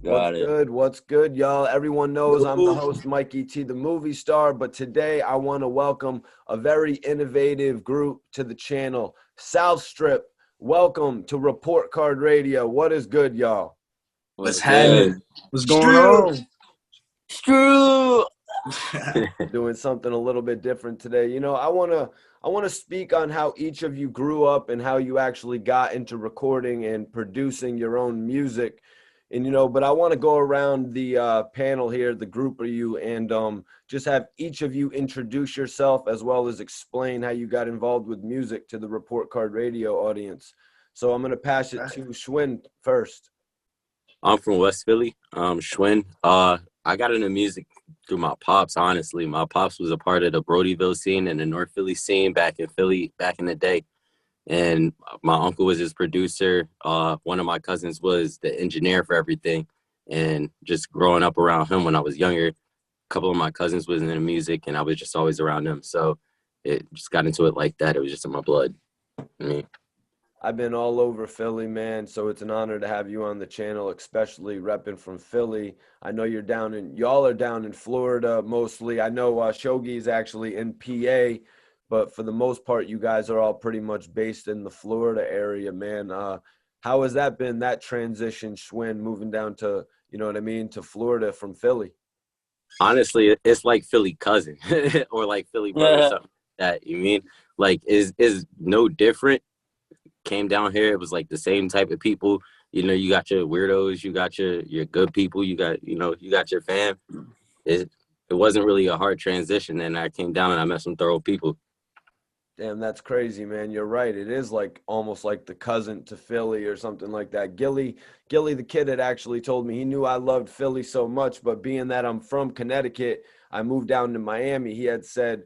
What's Got it. good? What's good, y'all? Everyone knows I'm the host, Mikey T, the movie star, but today I want to welcome a very innovative group to the channel, Southstrip. Welcome to Report Card Radio. What is good, y'all? What's happening? good? What's going on? Screw. Doing something a little bit different today. I want to speak on how each of you grew up and how you actually got into recording and producing your own music. And but I want to go around the panel here, the group of you, and just have each of you introduce yourself as well as explain how you got involved with music to the Report Card Radio audience. So I'm going to pass it to Schwinn first. I'm from West Philly. Schwinn. I got into music through my pops. Honestly, my pops was a part of the Brodyville scene and the North Philly scene back in Philly back in the day. And my uncle was his producer. One of my cousins was the engineer for everything. And just growing up around him when I was younger, a couple of my cousins was into music, and I was just always around them. So it just got into it like that. It was just in my blood. I've been all over Philly, man, so it's an honor to have you on the channel, especially repping from Philly. I know y'all are down in Florida mostly. I know Shogi is actually in PA, but for the most part, you guys are all pretty much based in the Florida area, man. How has that been, that transition, Schwinn, moving down to, to Florida from Philly? Honestly, it's like Philly cousin or like Philly brother, something like that. You mean like is no different. Came down here, it was like the same type of people. You got your weirdos, you got your good people, you got your fam. It wasn't really a hard transition, and I came down and I met some thorough people. Damn, that's crazy, man. You're right. It is like almost like the cousin to Philly or something like that. Gilly, the kid, had actually told me he knew I loved Philly so much, but being that I'm from Connecticut, I moved down to Miami. He had said,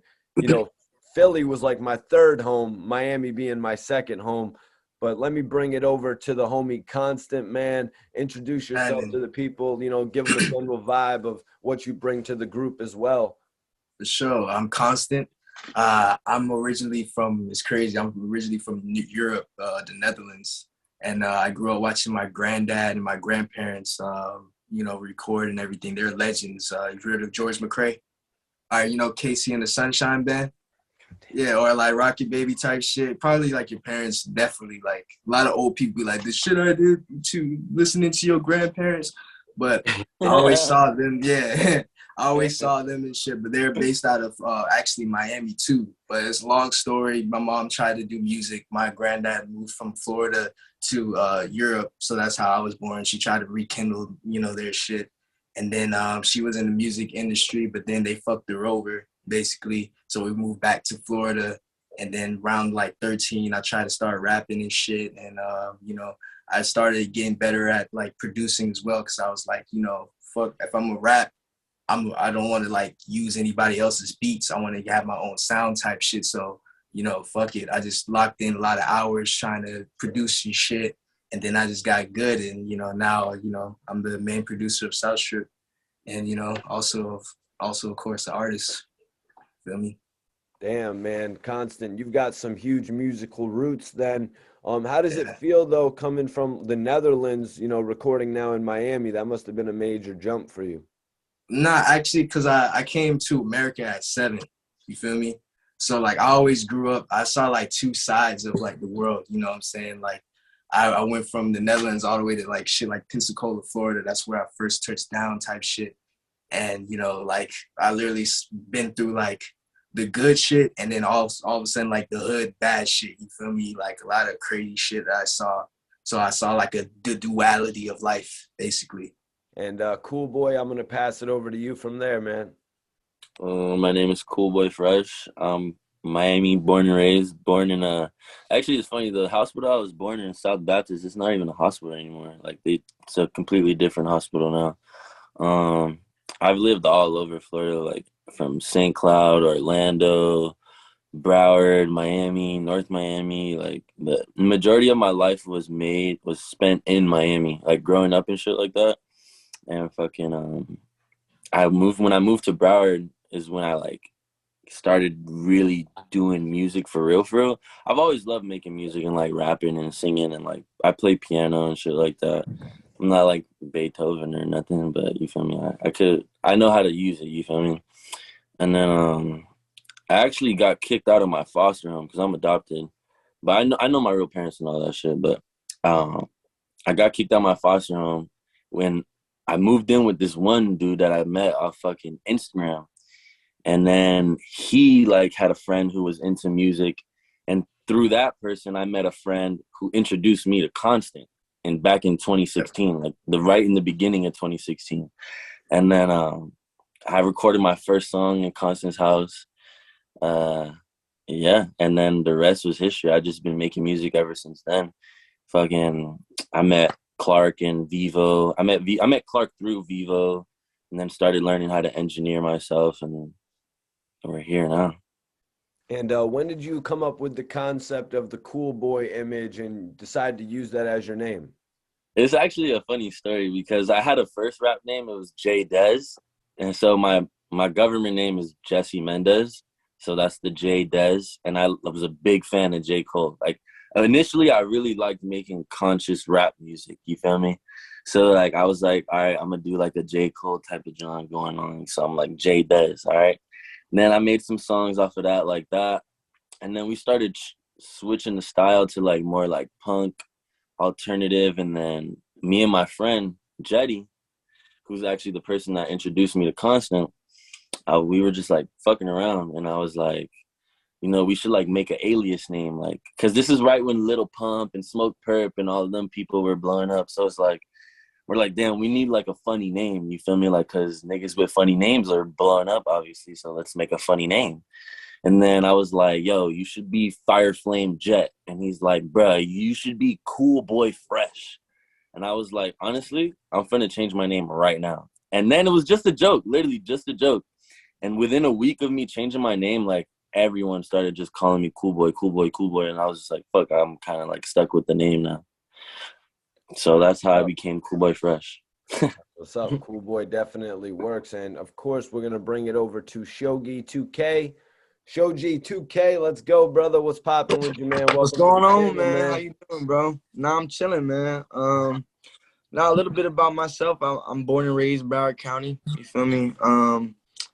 Philly was like my third home, Miami being my second home. But let me bring it over to the homie Constant, man. Introduce yourself to the people, give them a general vibe of what you bring to the group as well. For sure. I'm Constant. I'm originally from, it's crazy, I'm originally from Europe, the Netherlands. And I grew up watching my granddad and my grandparents, record and everything. They're legends. You've heard of George McRae? Casey and the Sunshine Band? Yeah, or like Rocky Baby type shit. Probably like your parents, definitely. Like a lot of old people like, the shit I did to listening to your grandparents. But I always saw them, yeah. I always saw them and shit, but they're based out of actually Miami too. But it's a long story. My mom tried to do music. My granddad moved from Florida to Europe, so that's how I was born. She tried to rekindle, their shit. And then she was in the music industry, but then they fucked her over, basically. So we moved back to Florida. And then around like 13, I tried to start rapping and shit. And, I started getting better at like producing as well, because I was like, fuck, if I'm a rap, I don't want to like use anybody else's beats. I want to have my own sound type shit. So, fuck it. I just locked in a lot of hours trying to produce and shit. And then I just got good. And, now, I'm the main producer of Southstrip. And, also of course, the artist. Feel me? Damn, man, Constant, you've got some huge musical roots then. How does it feel, though, coming from the Netherlands, recording now in Miami? That must have been a major jump for you. Nah, actually, because I came to America at 7. You feel me? So, like, I always grew up, I saw, like, two sides of, like, the world, you know what I'm saying? Like, I went from the Netherlands all the way to, like, shit like Pensacola, Florida. That's where I first touched down type shit. And, like, I literally been through, like, the good shit, and then all of a sudden, like, the hood bad shit, you feel me? Like, a lot of crazy shit that I saw. So I saw, like, the duality of life, basically. And Cool Boy, I'm going to pass it over to you from there, man. My name is Cool Boy Fresh. I'm Miami born and raised. Actually, it's funny, the hospital I was born in, South Baptist, it's not even a hospital anymore. Like, it's a completely different hospital now. I've lived all over Florida, like from St. Cloud, Orlando, Broward, Miami, North Miami. Like, the majority of my life was spent in Miami, like growing up and shit like that. And fucking when I moved to Broward is when I like started really doing music for real, for real. I've always loved making music and like rapping and singing, and like I play piano and shit like that. I'm not like Beethoven or nothing, but you feel me? I know how to use it, you feel me? And then I actually got kicked out of my foster home because I'm adopted. But I know my real parents and all that shit, but um I got kicked out of my foster home when I moved in with this one dude that I met off fucking Instagram. And then he like had a friend who was into music. And through that person, I met a friend who introduced me to Constant and back in 2016, like right in the beginning of 2016. And then I recorded my first song in Constant's house. Uh, yeah, and then the rest was history. I just been making music ever since then. Fucking, I met Clark in Vivo. I met Clark through Vivo, and then started learning how to engineer myself, and we're here now. And when did you come up with the concept of the cool boy image and decide to use that as your name? It's actually a funny story because I had a first rap name. It was J Dez, and so my government name is Jesse Mendez. So that's the J Dez, and I was a big fan of J Cole. Like initially, I really liked making conscious rap music. You feel me? So like I was like, all right, I'm gonna do like a J Cole type of John going on. So I'm like J Dez, all right. And then I made some songs off of that like that, and then we started switching the style to like more like punk alternative. And then me and my friend Jetty, who's actually the person that introduced me to Constant, we were just like fucking around, and I was like, we should like make an alias name, like, because this is right when Little Pump and Smoke Perp and all of them people were blowing up. So it's like we're like, damn, we need like a funny name. You feel me? Like, because niggas with funny names are blowing up, obviously. So let's make a funny name. And then I was like, yo, you should be Fire Flame Jet. And he's like, bruh, you should be Cool Boy Fresh. And I was like, honestly, I'm finna change my name right now. And then it was just a joke, literally just a joke. And within a week of me changing my name, like everyone started just calling me Cool Boy, Cool Boy, Cool Boy. And I was just like, fuck, I'm kind of like stuck with the name now. So that's how I became Cool Boy Fresh. What's up? Cool Boy definitely works. And of course, we're going to bring it over to Shogi 2K. Shogi 2K, let's go, brother. What's popping with you, man? What's going on, man? How you doing, bro? Nah, I'm chilling, man. Now a little bit about myself. I'm born and raised Broward County. You feel me?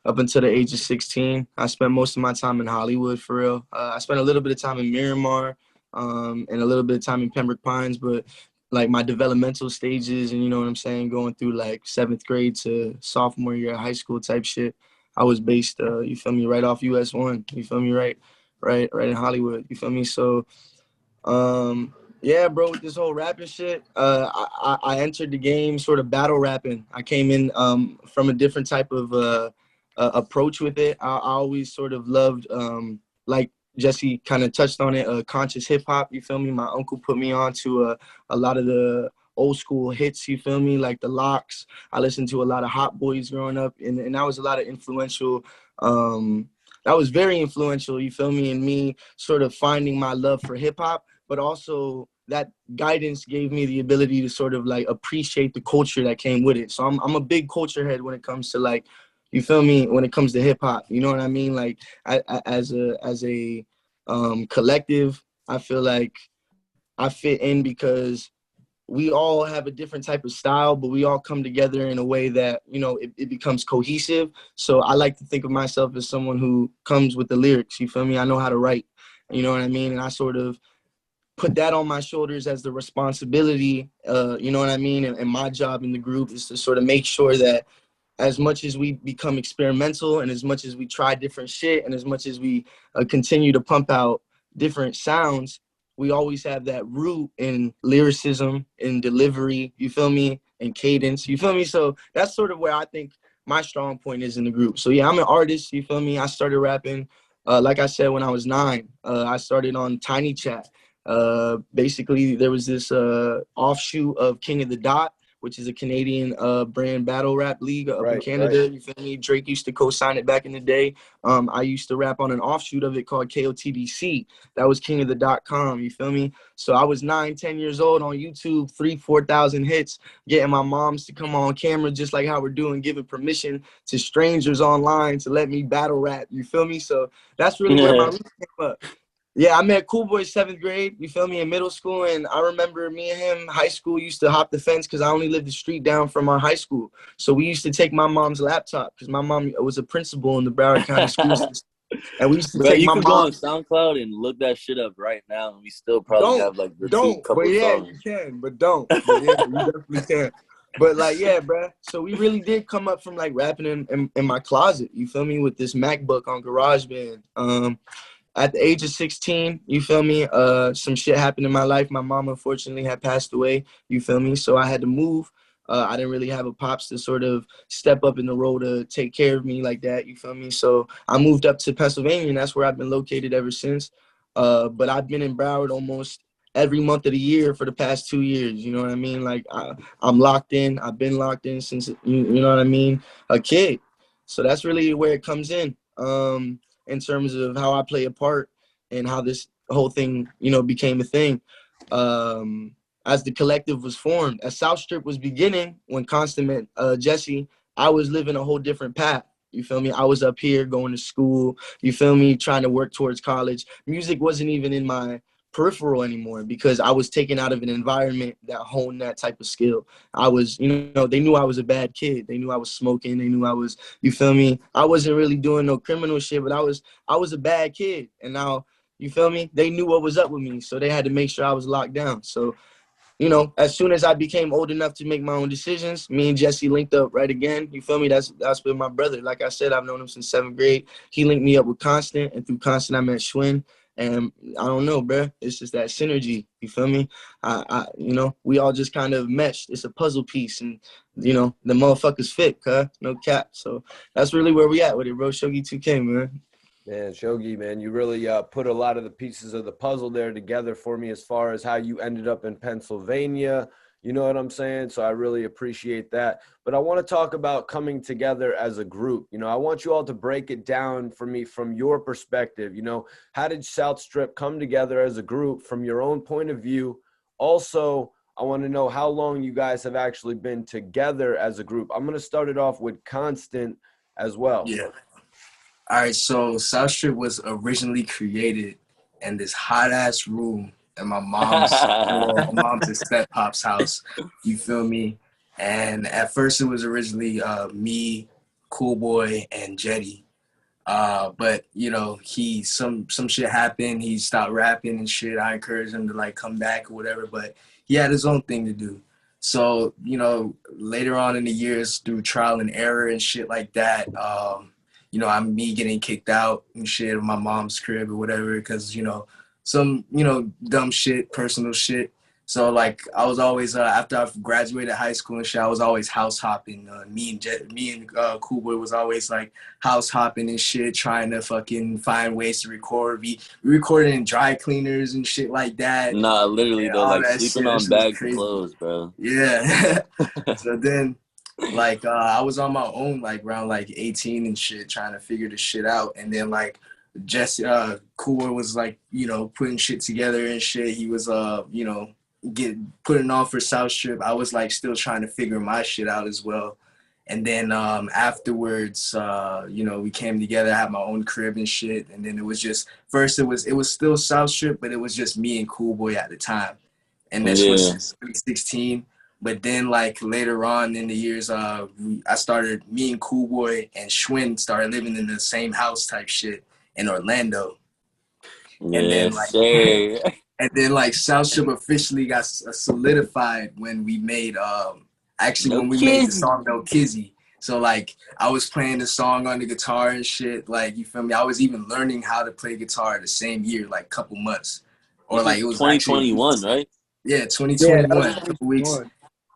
Up until the age of 16, I spent most of my time in Hollywood, for real. I spent a little bit of time in Miramar, and a little bit of time in Pembroke Pines, but like my developmental stages and, you know what I'm saying, going through like 7th grade to sophomore year of high school type shit, I was based, you feel me, right off US 1, you feel me, right in Hollywood, you feel me? So, yeah, bro, with this whole rapping shit, I entered the game sort of battle rapping. I came in from a different type of approach with it. I always sort of loved, like Jesse kind of touched on it, conscious hip hop, you feel me? My uncle put me on to a lot of the old school hits, you feel me? Like the Locks. I listened to a lot of Hot Boys growing up, and that was a lot of influential, that was very influential, you feel me, in me sort of finding my love for hip hop, but also that guidance gave me the ability to sort of like appreciate the culture that came with it. So I'm a big culture head when it comes to like, you feel me, when it comes to hip hop, you know what I mean? Like as a collective, I feel like I fit in because we all have a different type of style, but we all come together in a way that, it becomes cohesive. So I like to think of myself as someone who comes with the lyrics, you feel me? I know how to write, you know what I mean? And I sort of put that on my shoulders as the responsibility, you know what I mean? And my job in the group is to sort of make sure that as much as we become experimental and as much as we try different shit and as much as we continue to pump out different sounds, we always have that root in lyricism, in delivery, you feel me, and cadence, you feel me? So that's sort of where I think my strong point is in the group. So yeah, I'm an artist, you feel me? I started rapping, like I said, when I was 9. I started on Tiny Chat. Basically, there was this offshoot of King of the Dot, which is a Canadian brand battle rap league up in Canada. Right. You feel me? Drake used to co-sign it back in the day. I used to rap on an offshoot of it called KOTDC. That was kingofthedot.com. You feel me? So I was 9, 10 years old on YouTube, 4,000 hits, getting my moms to come on camera just like how we're doing, giving permission to strangers online to let me battle rap. You feel me? So that's really where my roots came up. Yeah, I met Cool Boy 7th grade, you feel me, in middle school. And I remember me and him, high school, used to hop the fence because I only lived the street down from our high school. So we used to take my mom's laptop because my mom was a principal in the Broward County school system. And we used to Bro, take you my could go on mom's. SoundCloud and look that shit up right now, and we still probably Don't, have like the two don't. But couple yeah, songs. you can, but don't. But yeah, you definitely can. But like, yeah, bruh. So we really did come up from like rapping in my closet, you feel me, with this MacBook on GarageBand. At the age of 16, you feel me, some shit happened in my life. My mom unfortunately had passed away, you feel me? So I had to move. I didn't really have a pops to sort of step up in the role to take care of me like that, you feel me? So I moved up to Pennsylvania, and that's where I've been located ever since. But I've been in Broward almost every month of the year for the past 2 years, you know what I mean? Like I'm locked in. I've been locked in since, you know what I mean, a kid. So that's really where it comes in terms of how I play a part and how this whole thing, you know, became a thing. As the collective was formed, as Southstrip was beginning, when Constant met Jesse, I was living a whole different path. You feel me? I was up here going to school, you feel me, trying to work towards college. Music wasn't even in my peripheral anymore because I was taken out of an environment that honed that type of skill. I was, you know, they knew I was a bad kid. They knew I was smoking. They knew I was, you feel me? I wasn't really doing no criminal shit, but I was a bad kid. And now, you feel me? They knew what was up with me. So they had to make sure I was locked down. So, you know, as soon as I became old enough to make my own decisions, me and Jesse linked up right again. You feel me? That's been my brother. Like I said, I've known him since 7th grade. He linked me up with Constant, and through Constant, I met Schwinn. And I don't know, bro. It's just that synergy. You feel me? You know, we all just kind of meshed. It's a puzzle piece, and you know, the motherfuckers fit, no cap. So that's really where we at with it, bro. Shogi 2K, man. Man, Shogi, man, you really put a lot of the pieces of the puzzle there together for me as far as how you ended up in Pennsylvania. You know what I'm saying? So I really appreciate that. But I want to talk about coming together as a group. You know, I want you all to break it down for me from your perspective. You know, how did Southstrip come together as a group from your own point of view? Also, I want to know how long you guys have actually been together as a group. I'm going to start it off with Constant as well. Yeah. All right, so Southstrip was originally created in this hot ass room in my mom's and step pop's house. You feel me? And at first it was originally me, Cool Boy, and Jetty. But you know, some shit happened. He stopped rapping and shit. I encouraged him to like come back or whatever, but he had his own thing to do. So, you know, later on in the years through trial and error and shit like that, you know, I'm me getting kicked out and shit of my mom's crib or whatever because, you know, some, you know, dumb shit, personal shit. So, like, I was always, after I graduated high school and shit, I was always house hopping. Me and Cool Boy was always, like, house hopping and shit, trying to fucking find ways to record. We recorded in dry cleaners and shit like that. Nah, literally, And though, all like that sleeping shit. That on shit was bags of crazy. clothes, bro. Yeah. So then, like, I was on my own, like, around, like, 18 and shit, trying to figure this shit out. And then, like, Jesse, Cooler was, like, you know, putting shit together and shit. He was, you know, putting on for Southstrip. I was, like, still trying to figure my shit out as well. And then afterwards, you know, we came together. I had my own crib and shit. And then it was just, first it was still Southstrip, but it was just me and Cool Boy at the time. And this was 2016. But then, like, later on in the years, me and Cool Boy and Schwinn started living in the same house type shit in Orlando. And then, like, and then, like, Southstrip officially got solidified when we made, when we made the song No Kizzy. So, like, I was playing the song on the guitar and shit. Like, you feel me? I was even learning how to play guitar the same year, like, couple months. Or, like, it was 2021, right? Yeah, 2021, Yeah, couple weeks.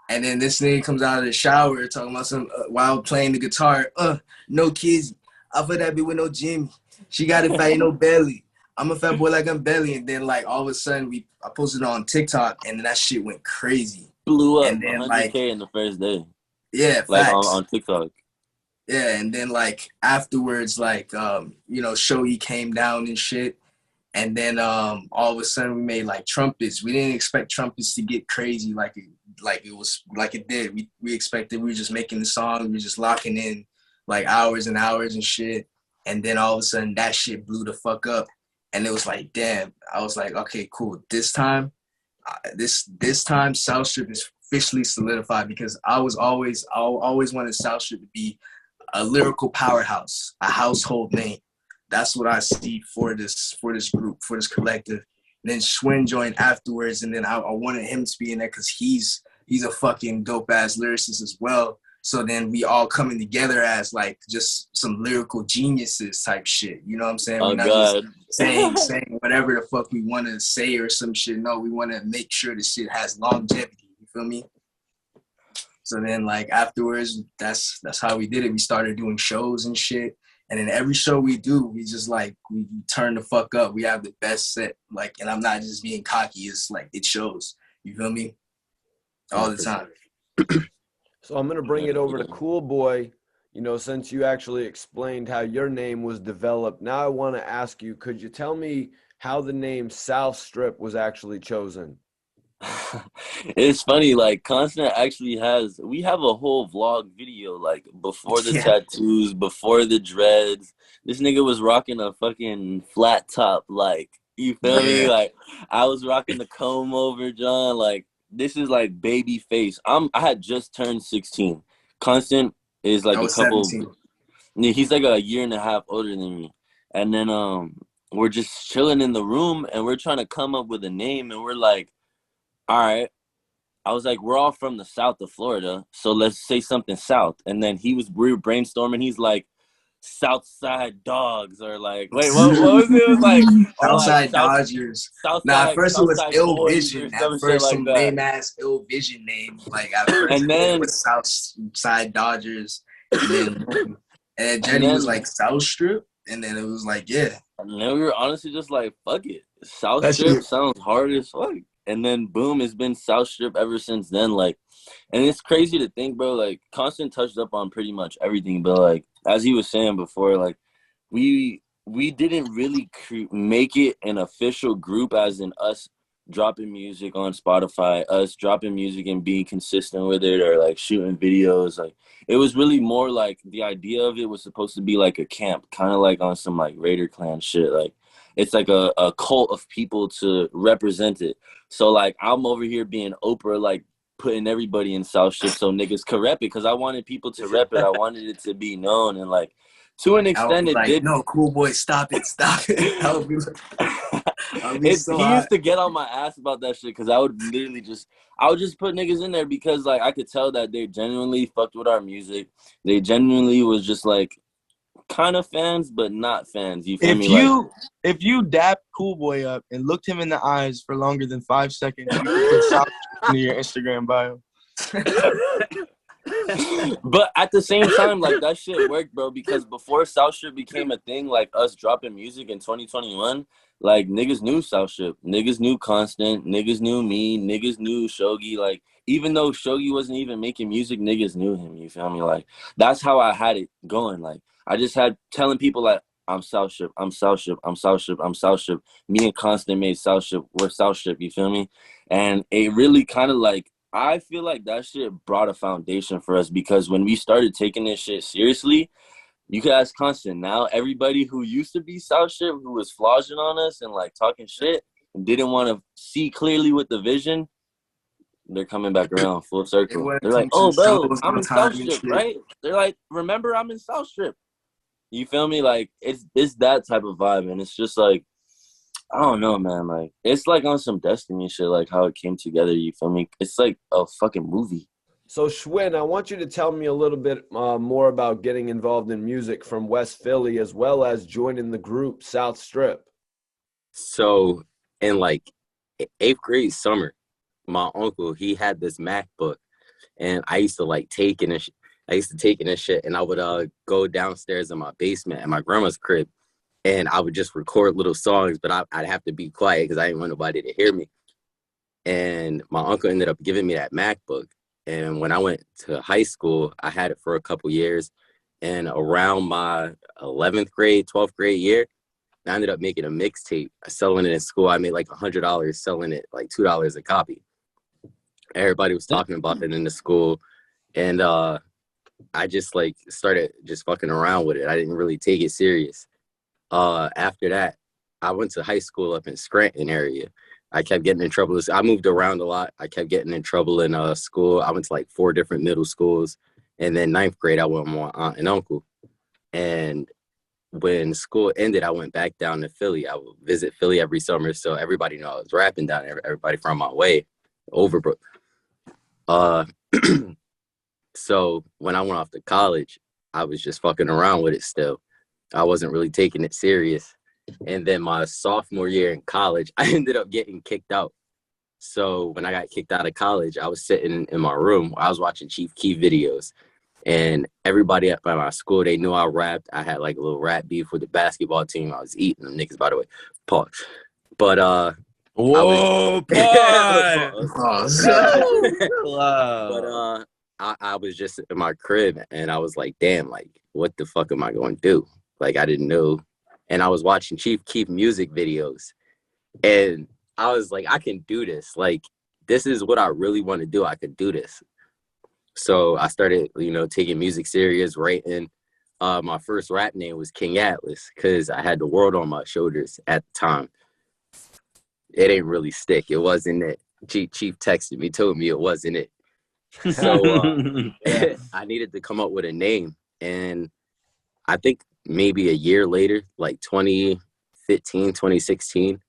And then this nigga comes out of the shower talking about some while playing the guitar. No kids. I put that bitch with no Jimmy. She got it fat, no belly. I'm a fat boy like I'm belly. And then, like, all of a sudden I posted it on TikTok, and then that shit went crazy. Blew up, and then 100K like in the first day. Yeah, like facts. on TikTok. Yeah, and then, like, afterwards, like, you know, Shoei came down and shit. And then all of a sudden we made, like, trumpets. We didn't expect trumpets to get crazy like it did. We expected we were just making the song, we were just locking in, like, hours and hours and shit. And then all of a sudden that shit blew the fuck up. And it was like, damn. I was like, okay, cool. This time Southstrip is officially solidified, because I always wanted Southstrip to be a lyrical powerhouse, a household name. That's what I see for this group, for this collective. And then Schwinn joined afterwards, and then I wanted him to be in there because he's a fucking dope ass lyricist as well. So then we all coming together as like just some lyrical geniuses type shit. You know what I'm saying? Oh We're not God. just saying whatever the fuck we want to say or some shit. No, we want to make sure the shit has longevity. You feel me? So then like afterwards, that's how we did it. We started doing shows and shit. And then every show we do, we just like, we turn the fuck up. We have the best set. Like, and I'm not just being cocky. It's like, it shows. You feel me? All the time. So I'm going to bring it over to Cool Boy. You know, since you actually explained how your name was developed, now I want to ask you, could you tell me how the name Southstrip was actually chosen? It's funny, like Constant actually we have a whole vlog video, like before the tattoos, before the dreads. This nigga was rocking a fucking flat top, like, you feel me? Like, I was rocking the comb over, John. Like, this is like baby face. I had just turned 16. Constant is like I a was couple 17. He's like a year and a half older than me. And then we're just chilling in the room and we're trying to come up with a name, and we're like, all right. I was like, we're all from the south of Florida, so let's say something south. And then we were brainstorming. He's like, Southside Dogs, or like, wait, what was it? It was like, or like Southside Dodgers. At first it was Southside Ill Boys or Vision. At some shit first, like some that. lame ass Ill Vision name. Like at first, And then it was Southside Dodgers, and then Jetty was like Southstrip, and then it was like, yeah. And then we were honestly just like, fuck it, Southstrip sounds hard as fuck. And then boom, it's been Southstrip ever since then. Like, and it's crazy to think, bro. Like, Constant touched up on pretty much everything, but like as he was saying before, like we didn't really make it an official group, as in us dropping music on Spotify, us dropping music and being consistent with it, or like shooting videos. Like, it was really more like the idea of it was supposed to be like a camp, kind of like on some like Raider Clan shit. Like, it's like a cult of people to represent it. So like I'm over here being Oprah, like putting everybody in Southstrip so niggas could rep it, because I wanted people to rep it. I wanted it to be known, and like to an extent it like, did. No, Cool Boy, stop it. I would be he used to get on my ass about that shit, because I would just put niggas in there, because like I could tell that they genuinely fucked with our music. They genuinely was just like kind of fans, but not fans. You feel me? If you dapped Cool Boy up and looked him in the eyes for longer than 5 seconds, you could put South into your Instagram bio. But at the same time, like, that shit worked, bro, because before Southstrip became a thing, like us dropping music in 2021, like niggas knew Southstrip, niggas knew Constant, niggas knew me, niggas knew Shogi. Like, even though Shogi wasn't even making music, niggas knew him. You feel me? Like, that's how I had it going. Like, I just had telling people like, I'm Southstrip, I'm Southstrip, I'm Southstrip, I'm Southstrip. Me and Constant made Southstrip, we're Southstrip, you feel me? And it really kind of like, I feel like that shit brought a foundation for us, because when we started taking this shit seriously, you could ask Constant. Now everybody who used to be Southstrip, who was flogging on us and like talking shit and didn't want to see clearly with the vision, they're coming back around full circle. They're like, oh, bro, I'm in Southstrip, right? They're like, remember, I'm in Southstrip. You feel me? Like, it's that type of vibe, and it's just like, I don't know, man. Like, it's like on some Destiny shit, like how it came together. You feel me? It's like a fucking movie. So Schwinn, I want you to tell me a little bit more about getting involved in music from West Philly, as well as joining the group Southstrip. So in like 8th grade summer, my uncle, he had this MacBook, and I used to like take it and shit, and I would go downstairs in my basement at my grandma's crib, and I would just record little songs, but I'd have to be quiet because I didn't want nobody to hear me. And my uncle ended up giving me that MacBook. And when I went to high school, I had it for a couple years. And around my 11th grade, 12th grade year, I ended up making a mixtape, selling it in school. I made like $100 selling it, like $2 a copy. Everybody was talking about it in the school. And I just like started just fucking around with it. I didn't really take it serious. After that, I went to high school up in Scranton area. I kept getting in trouble. I moved around a lot. I kept getting in trouble in school. I went to like 4 different middle schools. And then 9th grade, I went with my aunt and uncle. And when school ended, I went back down to Philly. I would visit Philly every summer. So everybody knew I was rapping down there. Everybody from my way, Overbrook. Uh, so when I went off to college, I was just fucking around with it still. I wasn't really taking it serious. And then my sophomore year in college, I ended up getting kicked out. So when I got kicked out of college, I was sitting in my room. I was watching Chief Keef videos. And everybody at my school, they knew I rapped. I had like a little rap beef with the basketball team. I was eating them niggas, by the way. Pause. But Whoa, pause. Wow. But I was just in my crib and I was like, damn, like, what the fuck am I going to do? Like, I didn't know. And I was watching Chief Keef music videos. And I was like, I can do this. Like, this is what I really want to do. I could do this. So I started, taking music serious, writing. My first rap name was King Atlas because I had the world on my shoulders at the time. It ain't really stick. It wasn't it. Chief texted me, told me it wasn't it. So I needed to come up with a name. And I think maybe a year later, like 2015, 2016,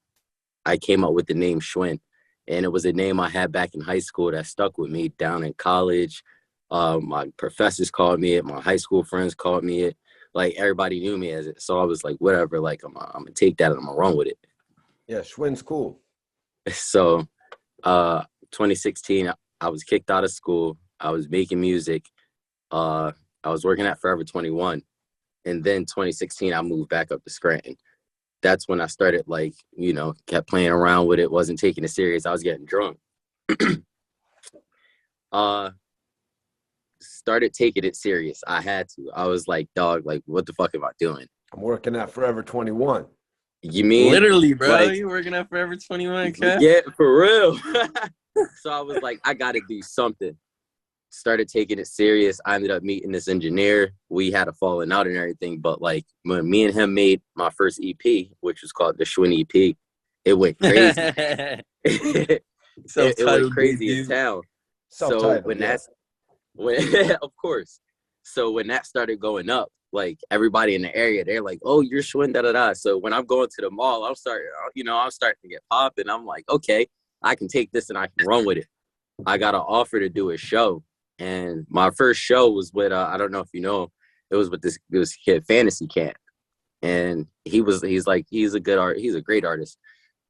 I came up with the name Schwinn. And it was a name I had back in high school that stuck with me down in college. My professors called me it. My high school friends called me it. Like, everybody knew me as it. So I was like, whatever, like, I'm going to take that and I'm going to run with it. Yeah, Schwinn's cool. So 2016, I was kicked out of school. I was making music. I was working at Forever 21. And then 2016, I moved back up to Scranton. That's when I started, like, kept playing around with it, wasn't taking it serious. I was getting drunk. Started taking it serious. I had to. I was like, dog, like, what the fuck am I doing? I'm working at Forever 21. You mean? Literally, bro. Like, You working at Forever 21, Cap? Yeah, for real. So I was like, I got to do something. Started taking it serious. I ended up meeting this engineer. We had a falling out and everything. But, like, when me and him made my first EP, which was called the Schwinn EP, it went crazy. it went crazy in town. So of course. So when that started going up, like, everybody in the area, they're like, oh, you're Schwinn, da-da-da. So when I'm going to the mall, I'm starting to get popping. I'm like, okay, I can take this and I can run with it. I got an offer to do a show. And my first show was with, I don't know if you know, it was with this kid, Fantasy Camp. And he's a great artist.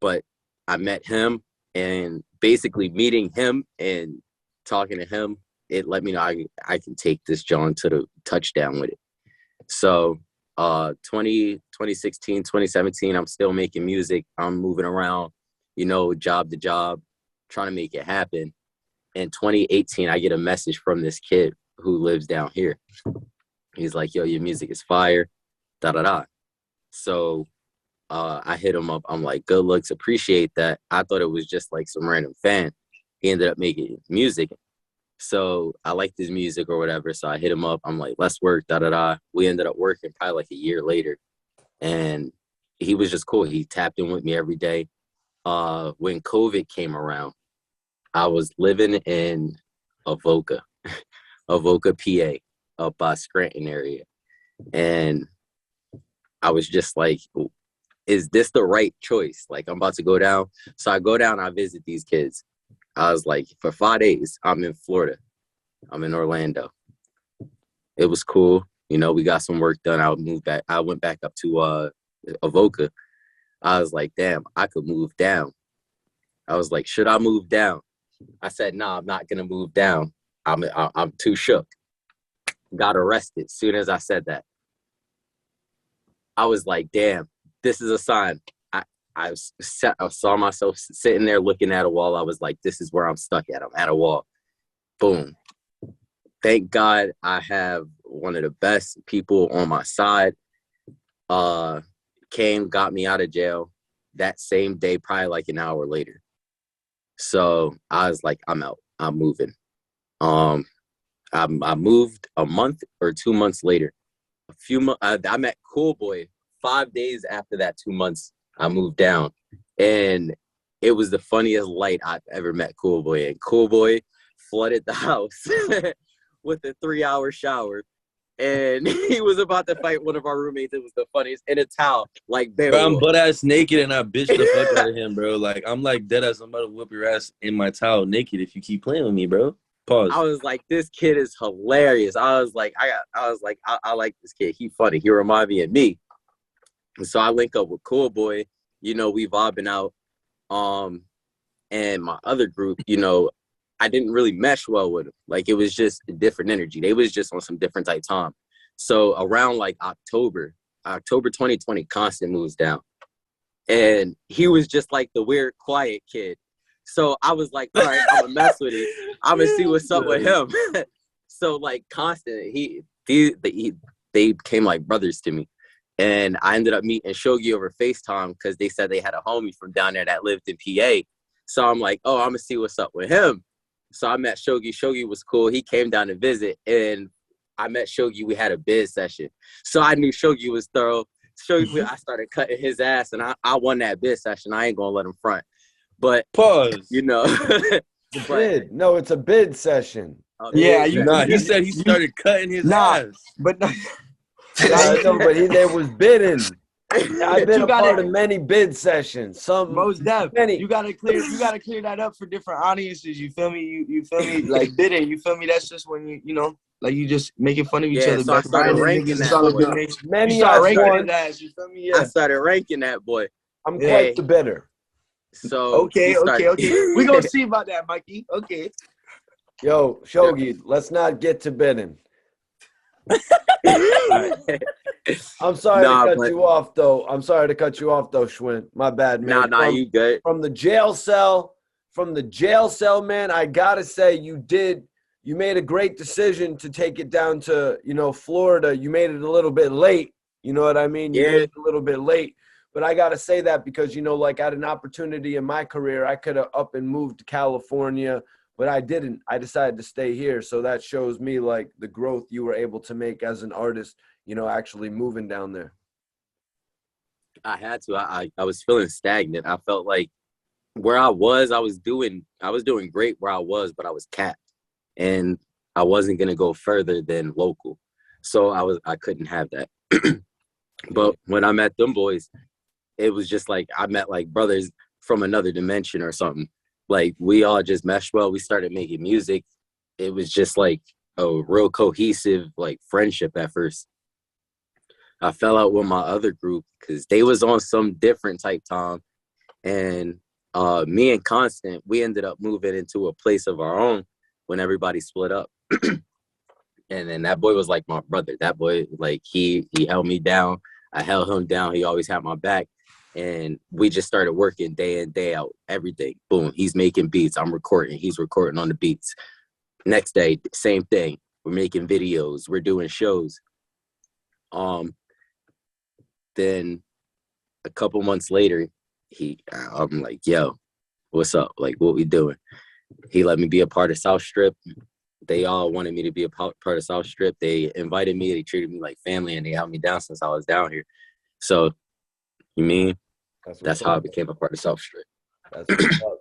But I met him, and basically meeting him and talking to him, it let me know I can take this John to the touchdown with it. So 2016, 2017, I'm still making music. I'm moving around, job to job, trying to make it happen. In 2018, I get a message from this kid who lives down here. He's like, yo, your music is fire, da-da-da. So I hit him up. I'm like, good looks, appreciate that. I thought it was just like some random fan. He ended up making music. So I liked his music or whatever. So I hit him up. I'm like, let's work, da-da-da. We ended up working probably like a year later. And he was just cool. He tapped in with me every day. When COVID came around, I was living in Avoca, PA, up by Scranton area. And I was just like, is this the right choice? Like, I'm about to go down. So I go down, I visit these kids. I was like, for 5 days, I'm in Florida. I'm in Orlando. It was cool. We got some work done. I went back up to Avoca. I was like, damn, I could move down. I was like, should I move down? I said, no, I'm not going to move down. I'm too shook. Got arrested as soon as I said that. I was like, damn, this is a sign. I saw myself sitting there looking at a wall. I was like, this is where I'm stuck at. I'm at a wall. Boom. Thank God I have one of the best people on my side. Came, got me out of jail that same day, probably like an hour later. So I was like, I'm out. I'm moving. I moved a month or 2 months later. I met Cool Boy 5 days after that, 2 months I moved down, and it was the funniest light I've ever met Cool Boy in. Cool Boy flooded the house with a 3-hour shower, and he was about to fight one of our roommates. It was the funniest, in a towel, like Bro, I'm Beowulf. butt ass naked and I bitch the fuck out of him, bro. Like I'm like dead ass. I'm about to whoop your ass in my towel naked if you keep playing with me, bro. Pause. I was like, this kid is hilarious. I was like, I like this kid. He funny. He remind me of me. And so I link up with Cool Boy. You know, we've all been out. And my other group, you know, I didn't really mesh well with them. Like, it was just a different energy. They was just on some different type time. So around like October 2020, Constant moves down. And he was just like the weird, quiet kid. So I was like, all right, I'm gonna mess with it. I'm gonna see what's up with him. So like Constant, they became like brothers to me. And I ended up meeting Shogi over FaceTime because they said they had a homie from down there that lived in PA. So I'm like, oh, I'm gonna see what's up with him. So I met Shogi. Shogi was cool. He came down to visit, and I met Shogi. We had a biz session. So I knew Shogi was thorough. Shogi, I started cutting his ass, and I won that biz session. I ain't gonna let him front. But Pause. you know, It's a bid. No, it's a bid session. Yeah, he said he started cutting his ass. But no, I know, but they was bidding. I've been You a gotta- part of many bid sessions. Some most def. many. You gotta clear that up for different audiences. You feel me? You feel me? Like bidding. You feel me? That's just when you know, like you just making fun of each Yeah, other. so I started ranking that boy. Many You start I've ranking won. his ass. You feel me? I Yeah. started ranking that boy. I'm Yeah. quite the bidder. So Okay. We gonna see about that, Mikey. Okay. Yo, Shogi, let's not get to bidding. I'm sorry to cut you off, though. Schwinn. My bad, man. Nah, you good. From the jail cell, man, I gotta say you made a great decision to take it down to, Florida. You made it a little bit late. You know what I mean? You made it a little bit late. But I gotta say that because, like I had an opportunity in my career, I could have up and moved to California, but I didn't. I decided to stay here. So that shows me like the growth you were able to make as an artist, actually moving down there. I had to. I was feeling stagnant. I felt like where I was doing great where I was, but I was capped. And I wasn't gonna go further than local. So I couldn't have that. But when I met them boys, it was just like I met like brothers from another dimension or something. Like we all just meshed well. We started making music. It was just like a real cohesive like friendship at first. I fell out with my other group because they was on some different type time. And me and Constant, we ended up moving into a place of our own when everybody split up. And then that boy was like my brother. That boy, like he held me down. I held him down. He always had my back. And we just started working day in, day out, everything. Boom, he's making beats. I'm recording. He's recording on the beats. Next day, same thing. We're making videos. We're doing shows. Then a couple months later, I'm like, yo, what's up? Like, what we doing? He let me be a part of Southstrip. They all wanted me to be a part of Southstrip. They invited me. They treated me like family, and they held me down since I was down here. So, you mean that's how I became a part of Southstrip. That's what's up.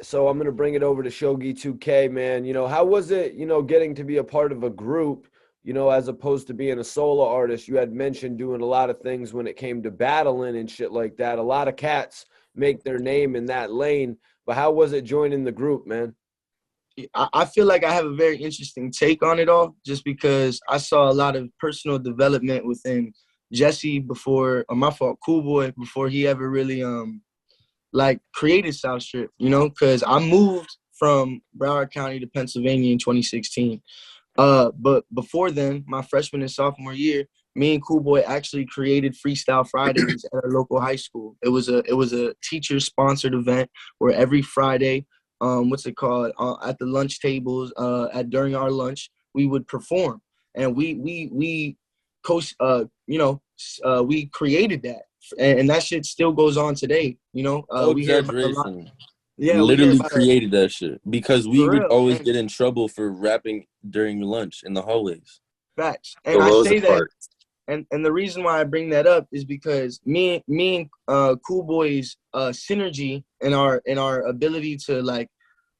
So I'm going to bring it over to Shogi 2K, man. How was it, getting to be a part of a group, as opposed to being a solo artist? You had mentioned doing a lot of things when it came to battling and shit like that. A lot of cats make their name in that lane. But how was it joining the group, man? I feel like I have a very interesting take on it all, just because I saw a lot of personal development within Jesse Cool Boy, before he ever really created Southstrip, because I moved from Broward County to Pennsylvania in 2016. But before then, my freshman and sophomore year, me and Cool Boy actually created Freestyle Fridays at our local high school. It was a teacher sponsored event where every Friday, at the lunch tables, during our lunch, we would perform, and we created that, and that shit still goes on today. We hear about a lot. Yeah, literally created that shit because we would always get in trouble for rapping during lunch in the hallways. Facts, and I say that. And the reason why I bring that up is because me and Cool Boy's synergy and our ability to like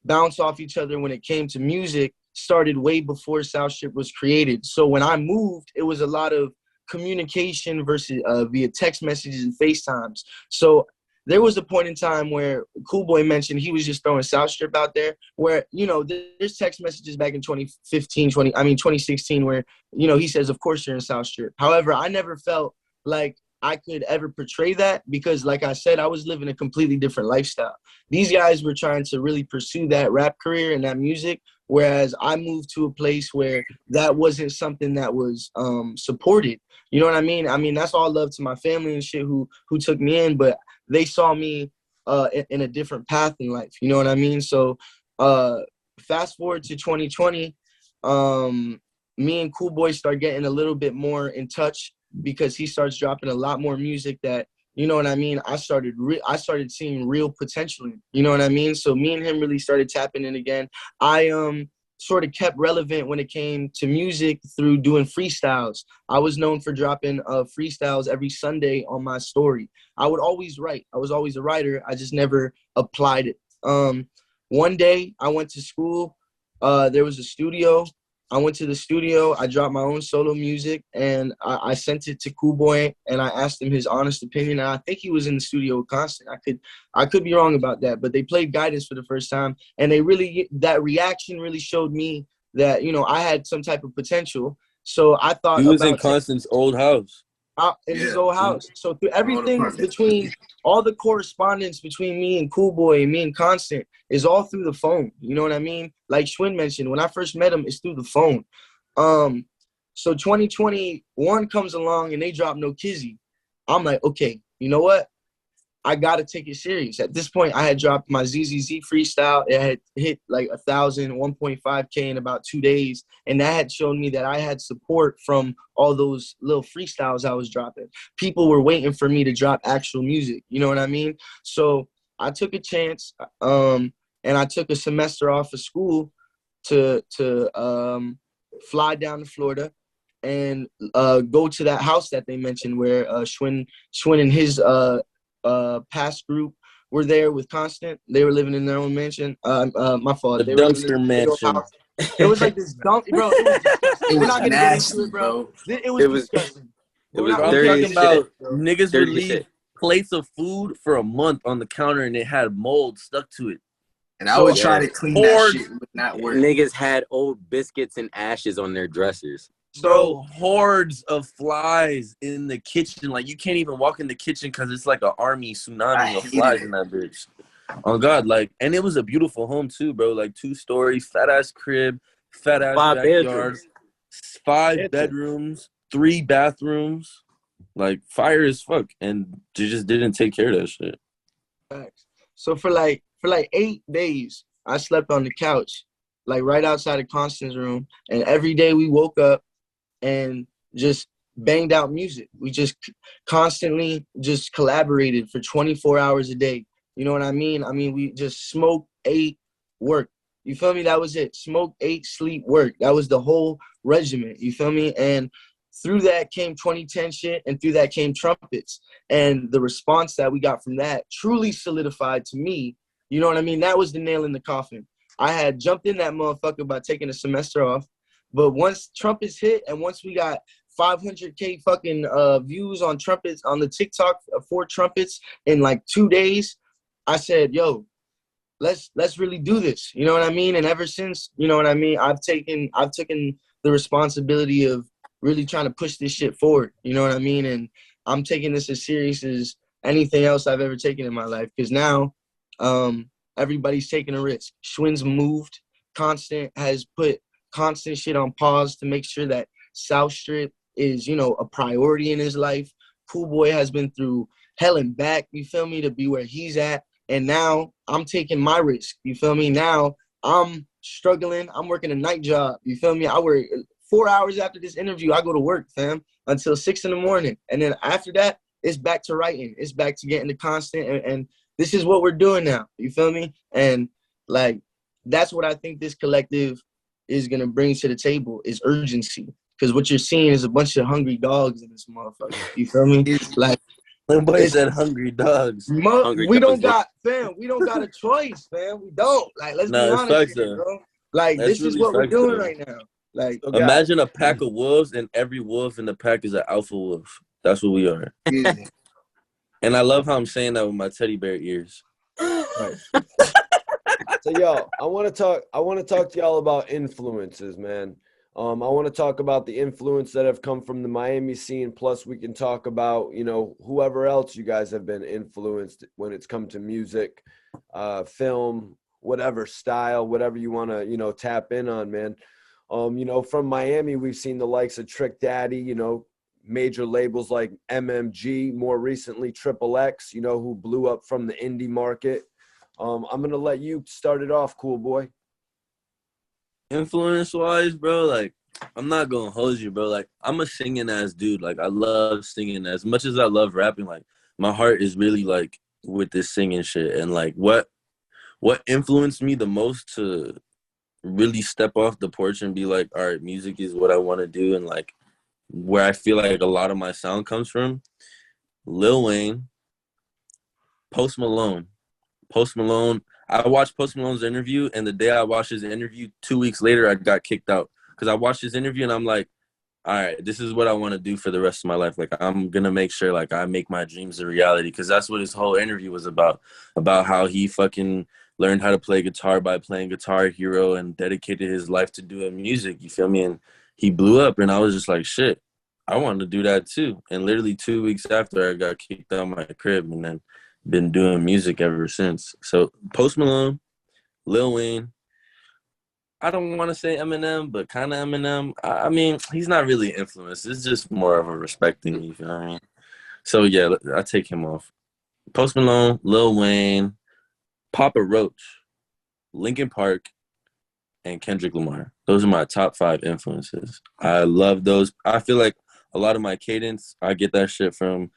bounce off each other when it came to music started way before Southstrip was created. So when I moved, it was a lot of communication versus via text messages and FaceTimes. So there was a point in time where Cool Boy mentioned he was just throwing Southstrip out there, where, you know, there's text messages back in 2016, where, you know, he says, of course you're in Southstrip. However, I never felt like I could ever portray that because, like I said, I was living a completely different lifestyle. These guys were trying to really pursue that rap career and that music, whereas I moved to a place where that wasn't something that was supported. You know what I mean? I mean, that's all love to my family and shit who took me in, but they saw me in a different path in life. You know what I mean? So fast forward to 2020, me and Cool Boy start getting a little bit more in touch because he starts dropping a lot more music that, you know what I mean, I started seeing real potential in. You know what I mean? So me and him really started tapping in again. I sort of kept relevant when it came to music through doing freestyles. I was known for dropping freestyles every Sunday on my story. I would always write. I was always a writer. I just never applied it. One day I went to school. There was a studio. I went to the studio. I dropped my own solo music, and I sent it to Cool Boy, and I asked him his honest opinion. And I think he was in the studio with Constant. I could be wrong about that, but they played Guidance for the first time, and that reaction really showed me that, you know, I had some type of potential. So I thought He was in about Constant's old house. in his old house. So through everything between all the correspondence between me and Cool Boy and me and Constant is all through the phone. You know what I mean? Like Schwinn mentioned, when I first met him, it's through the phone. So 2021 comes along and they drop No Kizzy. I'm like, okay, you know what? I got to take it serious. At this point, I had dropped my ZZZ freestyle. It had hit like 1,000, 1.5K in about 2 days. And that had shown me that I had support from all those little freestyles I was dropping. People were waiting for me to drop actual music. You know what I mean? So I took a chance, and I took a semester off of school to fly down to Florida and go to that house that they mentioned where Schwinn and his past group were there with Constant. They were living in their own mansion. My fault. The dumpster mansion. It was like this dump, bro. It was disgusting. We're not gonna get into it, bro. It was disgusting. It was I'm dirty talking about shit. niggas would Dirty leave shit. plates of food for a month on the counter and it had mold stuck to it. And I would try to clean that shit. It would not work. Niggas had old biscuits and ashes on their dressers. Bro, hordes of flies in the kitchen. Like, you can't even walk in the kitchen because it's like an army tsunami of flies in that bitch. Oh, God. Like, and it was a beautiful home, too, bro. Like, 2-story, fat-ass crib, fat-ass backyard, 5 bedrooms, 3 bathrooms. Like, fire as fuck. And they just didn't take care of that shit. So for like 8 days, I slept on the couch, like right outside of Constant's room. And every day we woke up and just banged out music. We just constantly just collaborated for 24 hours a day. You know what I mean? I mean, we just smoked, ate, worked. You feel me? That was it. Smoke, ate, sleep, work. That was the whole regimen. You feel me? And through that came 2010 shit, and through that came Trumpets. And the response that we got from that truly solidified to me. You know what I mean? That was the nail in the coffin. I had jumped in that motherfucker by taking a semester off. But once Trumpets hit, and once we got 500K fucking views on Trumpets, on the TikTok for Trumpets in like 2 days, I said, yo, let's really do this. You know what I mean? And ever since, you know what I mean, I've taken the responsibility of really trying to push this shit forward. You know what I mean? And I'm taking this as serious as anything else I've ever taken in my life. Because now everybody's taking a risk. Schwinn's moved. Constant has put Constant shit on pause to make sure that Southstrip is, you know, a priority in his life. Cool Boy has been through hell and back, you feel me, to be where he's at. And now I'm taking my risk, you feel me? Now I'm struggling. I'm working a night job, you feel me? I work 4 hours after this interview. I go to work, fam, until 6 in the morning. And then after that, it's back to writing. It's back to getting the Constant. And this is what we're doing now, you feel me? And, like, that's what I think this collective is going to bring to the table is urgency. because what you're seeing is a bunch of hungry dogs in this motherfucker. You feel me? Like, Nobody said hungry dogs. Hungry we dogs. don't got, fam. We don't got a choice, fam. We don't. Like, let's be No, it's honest facts here, though. bro. Like, That's this is really what we're facts doing though. right now. Like, So, guys, Imagine a pack of wolves and every wolf in the pack is an alpha wolf. That's what we are. yeah. And I love how I'm saying that with my teddy bear ears. Right. so yo, I want to talk to y'all about influences, man. I want to talk about the influence that have come from the Miami scene. Plus, we can talk about, you know, whoever else you guys have been influenced when it's come to music, film, whatever style, whatever you want to, you know, tap in on, man. You know, from Miami, we've seen the likes of Trick Daddy, you know, major labels like MMG, more recently Triple X, you know, who blew up from the indie market. I'm going to let you start it off, cool boy. Influence wise, bro, like I'm not gonna hold you, bro. Like I'm a singing ass dude. Like I love singing as much as I love rapping. Like my heart is really like with this singing shit. And like what influenced me the most to really step off the porch and be like, all right, music is what I want to do, and like where I feel like a lot of my sound comes from. Lil Wayne, Post Malone. Post Malone. I watched Post Malone's interview, and the day I watched his interview, 2 weeks later, I got kicked out because I watched his interview, and I'm like, all right, this is what I want to do for the rest of my life. Like, I'm gonna make sure like I make my dreams a reality, because that's what his whole interview was about how he fucking learned how to play guitar by playing Guitar Hero and dedicated his life to doing music. You feel me? And he blew up, and I was just like, shit, I want to do that too. And literally 2 weeks after, I got kicked out of my crib, and then been doing music ever since. So Post Malone, Lil Wayne. I don't want to say Eminem, but kind of Eminem. I mean, he's not really influenced. It's just more of a respect thing, you feel what I mean? So yeah, I take him off. Post Malone, Lil Wayne, Papa Roach, Linkin Park, and Kendrick Lamar. Those are my top 5 influences. I love those. I feel like a lot of my cadence, I get that shit from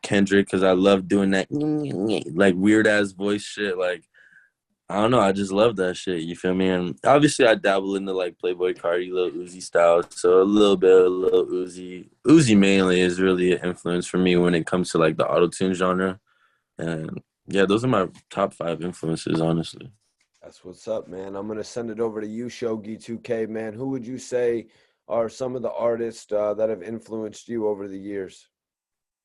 Kendrick, because I love doing that like weird ass voice shit. Like I don't know, I just love that shit. You feel me? And obviously I dabble into like Playboy Cardi, Lil Uzi style. So a little bit of Lil Uzi. Uzi mainly is really an influence for me when it comes to like the auto-tune genre. And yeah, those are my top 5 influences, honestly. That's what's up, man. I'm going to send it over to you, Shogi2K, man. Who would you say are some of the artists that have influenced you over the years?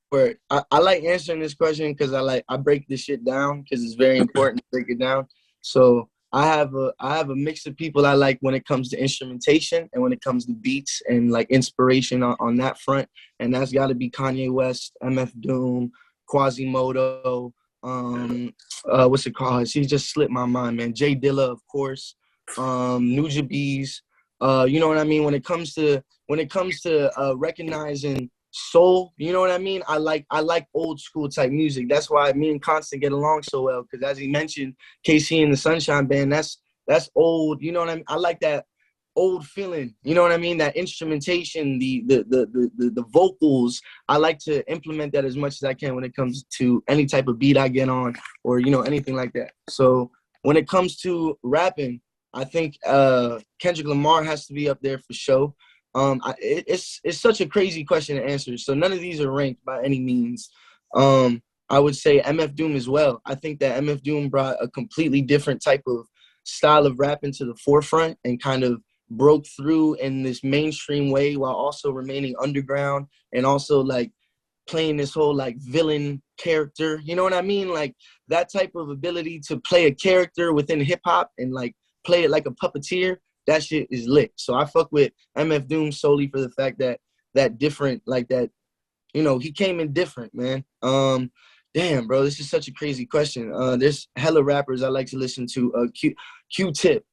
Where I like answering this question because I break this shit down because it's very important to break it down. So I have a mix of people I like when it comes to instrumentation and when it comes to beats and like inspiration on that front. And that's got to be Kanye West, MF Doom, Quasimodo. What's it called? He just slipped my mind, man. Jay Dilla, of course. Nujabes. You know what I mean? When it comes to recognizing soul, you know what I mean? I like old school type music. That's why me and Constant get along so well, because as he mentioned, KC and the Sunshine Band, that's old, you know what I mean? I like that old feeling, you know what I mean? That instrumentation, the vocals. I like to implement that as much as I can when it comes to any type of beat I get on, or you know, anything like that. So when it comes to rapping, I think Kendrick Lamar has to be up there for sure. It's such a crazy question to answer. So none of these are ranked by any means. I would say MF Doom as well. I think that MF Doom brought a completely different type of style of rap into the forefront and kind of broke through in this mainstream way while also remaining underground and also like playing this whole like villain character. You know what I mean? Like that type of ability to play a character within hip hop and like play it like a puppeteer. That shit is lit. So I fuck with MF Doom solely for the fact that different, like that, you know, he came in different, man. Damn, bro, this is such a crazy question. There's hella rappers I like to listen to. Q-Tip,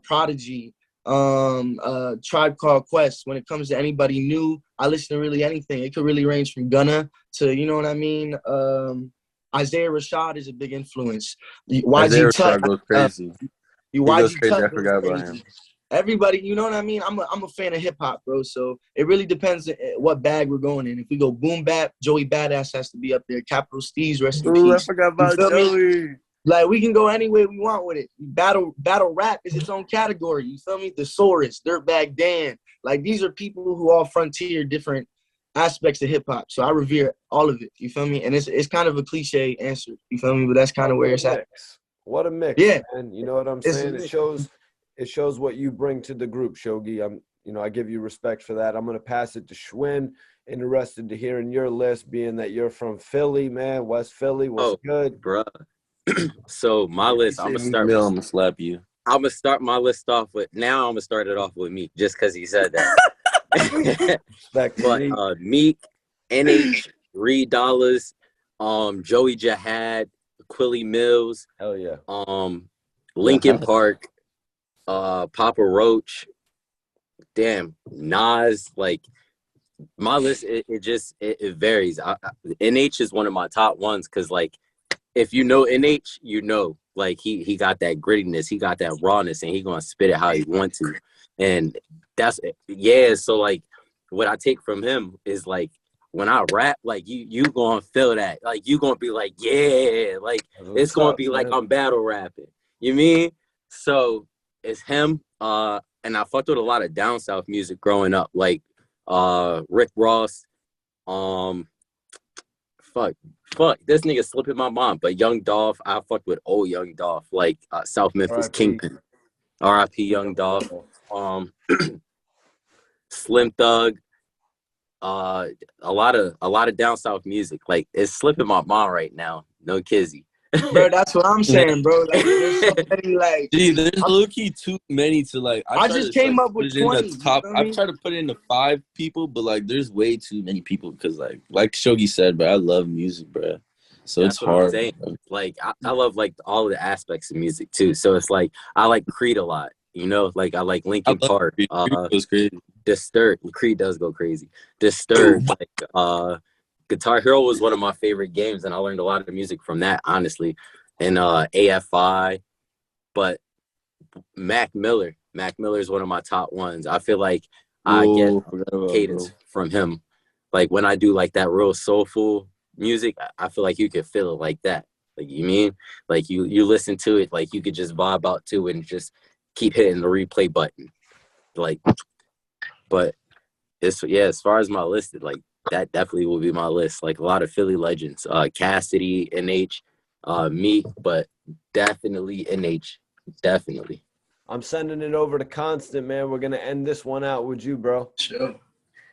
Prodigy, Tribe Called Quest. When it comes to anybody new, I listen to really anything. It could really range from Gunna to, you know what I mean? Isaiah Rashad is a big influence. Isaiah YG Rashad Tut goes crazy. He goes YG crazy. I Tut goes forgot about crazy. him. Everybody, you know what I mean? I'm a fan of hip hop, bro. So it really depends what bag we're going in. If we go boom bap, Joey Badass has to be up there. Capital Steez, rest in Ooh, I peace. forgot You about feel me? Joey. Like we can go any way we want with it. Battle rap is its own category. You feel me? Thesaurus, Dirtbag Dan. Like these are people who all frontier different aspects of hip hop. So I revere all of it. You feel me? And it's kind of a cliche answer. You feel me? But that's kind of where it's at. What a mix, Yeah. man. You know what I'm saying? It shows what you bring to the group, Shogi. I give you respect for that. I'm gonna pass it to Schwinn. Interested to hearing your list, being that you're from Philly, man. West Philly, what's good? Bruh. So my list, I'm gonna slap you. I'm gonna start my list off with. Now I'm gonna start it off with Meek, just because he said that. But Meek, NH, Reed Dollars, Joey Jihad, Quilly Mills, hell yeah, Linkin Park, Papa Roach, damn, Nas. Like my list, it varies. NH is one of my top ones because like if you know NH, you know like he got that grittiness, he got that rawness, and he gonna spit it how he wants to, and that's So like what I take from him is like when I rap, like you gonna feel that, like you gonna be like like it's gonna be like I'm battle rapping. You mean? So it's him. And I fucked with a lot of down south music growing up, like Rick Ross, fuck, this nigga slipping my mind. But Young Dolph, I fucked with old Young Dolph, like South Memphis Kingpin, R.I.P. Young Dolph, Slim Thug, a lot of down south music. Like it's slipping my mind right now. No kizzy. Bro, that's what I'm saying, bro. Like, there's so many, like, dude, there's low-key too many to like. I just came up with 20. I've tried to put it into 5 people, but like, there's way too many people because, like Shogi said, bro, I love music, bro. So that's it's hard. Like, I love like all of the aspects of music too. So it's like I like Creed a lot. You know, like I like Linkin Park. Creed goes crazy. Disturbed. Creed does go crazy. Disturbed. Like Guitar Hero was one of my favorite games, and I learned a lot of music from that, honestly. And AFI, but Mac Miller is one of my top ones. I feel like I get cadence from him. Like when I do like that real soulful music, I feel like you can feel it like that. Like you mean, like you listen to it, like you could just vibe out to it and just keep hitting the replay button. Like, but as far as my list, like that definitely will be my list. Like a lot of Philly legends, Cassidy, NH, Meek, but definitely NH, definitely. I'm sending it over to Constant, man. We're gonna end this one out with you, bro. Sure.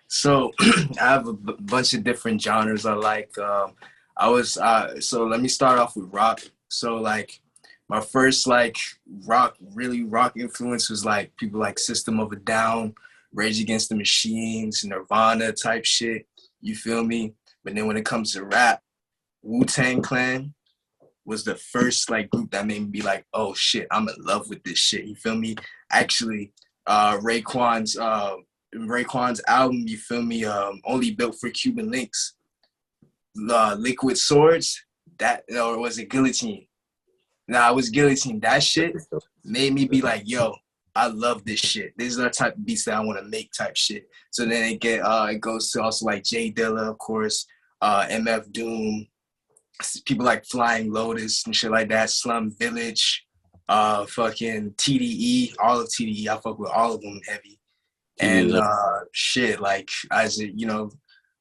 So I have a bunch of different genres I like. So let me start off with rock. So like my first like rock influence was like people like System of a Down, Rage Against the Machines, Nirvana type shit. You feel me? But then when it comes to rap, Wu-Tang Clan was the first like group that made me be like, oh shit, I'm in love with this shit. You feel me? Actually, Raekwon's album, you feel me? Only Built for Cuban Links, Liquid Swords, or was it Guillotine? Nah, it was Guillotine. That shit made me be like, yo, I love this shit. These are the type of beats that I want to make type shit. So then it goes to also like Jay Dilla, of course, MF Doom, people like Flying Lotus and shit like that, Slum Village, fucking TDE, all of TDE. I fuck with all of them heavy. And shit, like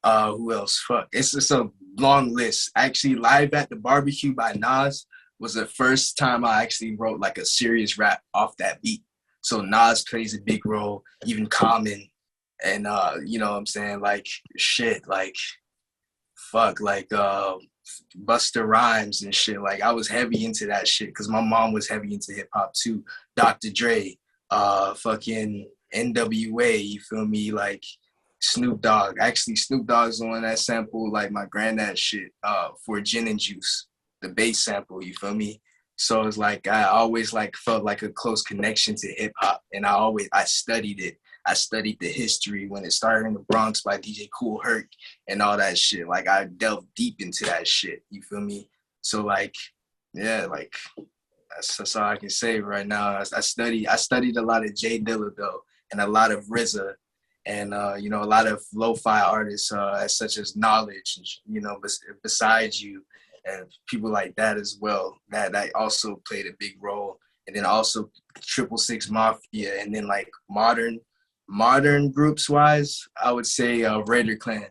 who else? Fuck. It's just a long list. Actually, Live at the Barbecue by Nas was the first time I actually wrote like a serious rap off that beat. So Nas plays a big role, even Common, and you know what I'm saying, like shit, like fuck, like Busta Rhymes and shit. Like I was heavy into that shit because my mom was heavy into hip hop too. Dr. Dre, fucking NWA, you feel me? Like Snoop Dogg. Actually, Snoop Dogg's the one that sampled like my granddad shit for Gin and Juice, the bass sample, you feel me? So it's like I always like felt like a close connection to hip hop, and I studied it. I studied the history when it started in the Bronx by DJ Kool Herc and all that shit. Like I delved deep into that shit. You feel me? So like, yeah, like that's all I can say right now. I studied a lot of Jay Dilla though, and a lot of RZA, and a lot of lo-fi artists such as Knowledge, Beside You, and people like that as well. That also played a big role. And then also 666 Mafia, and then like modern groups wise, I would say Raider Clan.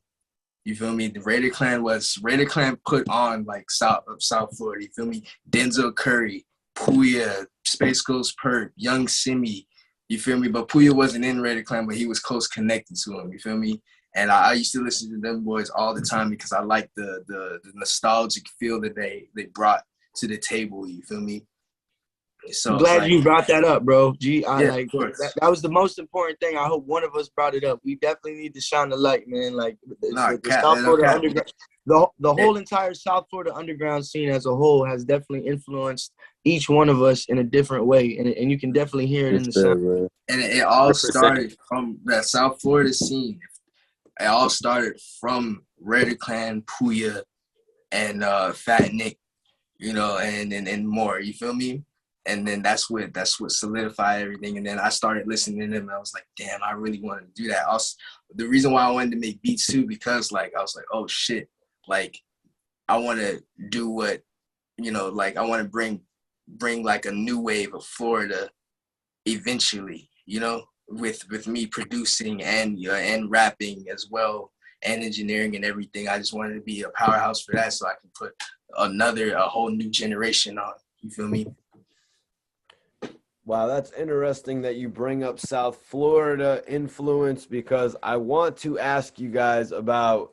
You feel me? The Raider Clan put on like South Florida. You feel me? Denzel Curry, Puya, Space Ghost Perp, Young Simi. You feel me? But Puya wasn't in Raider Clan, but he was close connected to him. You feel me? And I used to listen to them boys all the time because I like the nostalgic feel that they brought to the table. You feel me? So I'm glad like, you brought that up, bro. of course. That was the most important thing. I hope one of us brought it up. We definitely need to shine the light, man. Like the South Florida underground, the whole entire South Florida underground scene as a whole has definitely influenced each one of us in a different way, and you can definitely hear it in the sound. Bro. And it all 100%. started from that South Florida scene. It all started from Raider Clan, Puya, and Fat Nick, you know, and more. You feel me? And then that's what solidified everything. And then I started listening to them, and I was like, damn, I really wanted to do that. Also, the reason why I wanted to make beats too, because like I was like, oh shit, like I want to do what, you know, like I want to bring like a new wave of Florida eventually, you know, with me producing and rapping as well, and engineering and everything. I just wanted to be a powerhouse for that, so I can put a whole new generation on. You feel me? Wow, that's interesting that you bring up South Florida influence, because I want to ask you guys about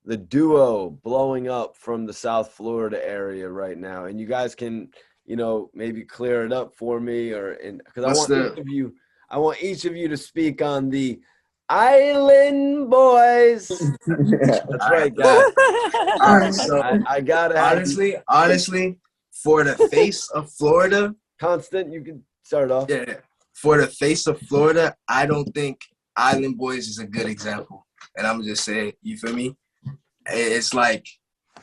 the duo blowing up from the South Florida area right now. And you guys can, you know, maybe clear it up for me, because I want each of you to speak on the Island Boys. That's right, guys. All right, so I gotta honestly, for the face of Florida, Constant, you can start off. Yeah. For the face of Florida, I don't think Island Boys is a good example. And I'm just saying, you feel me? It's like,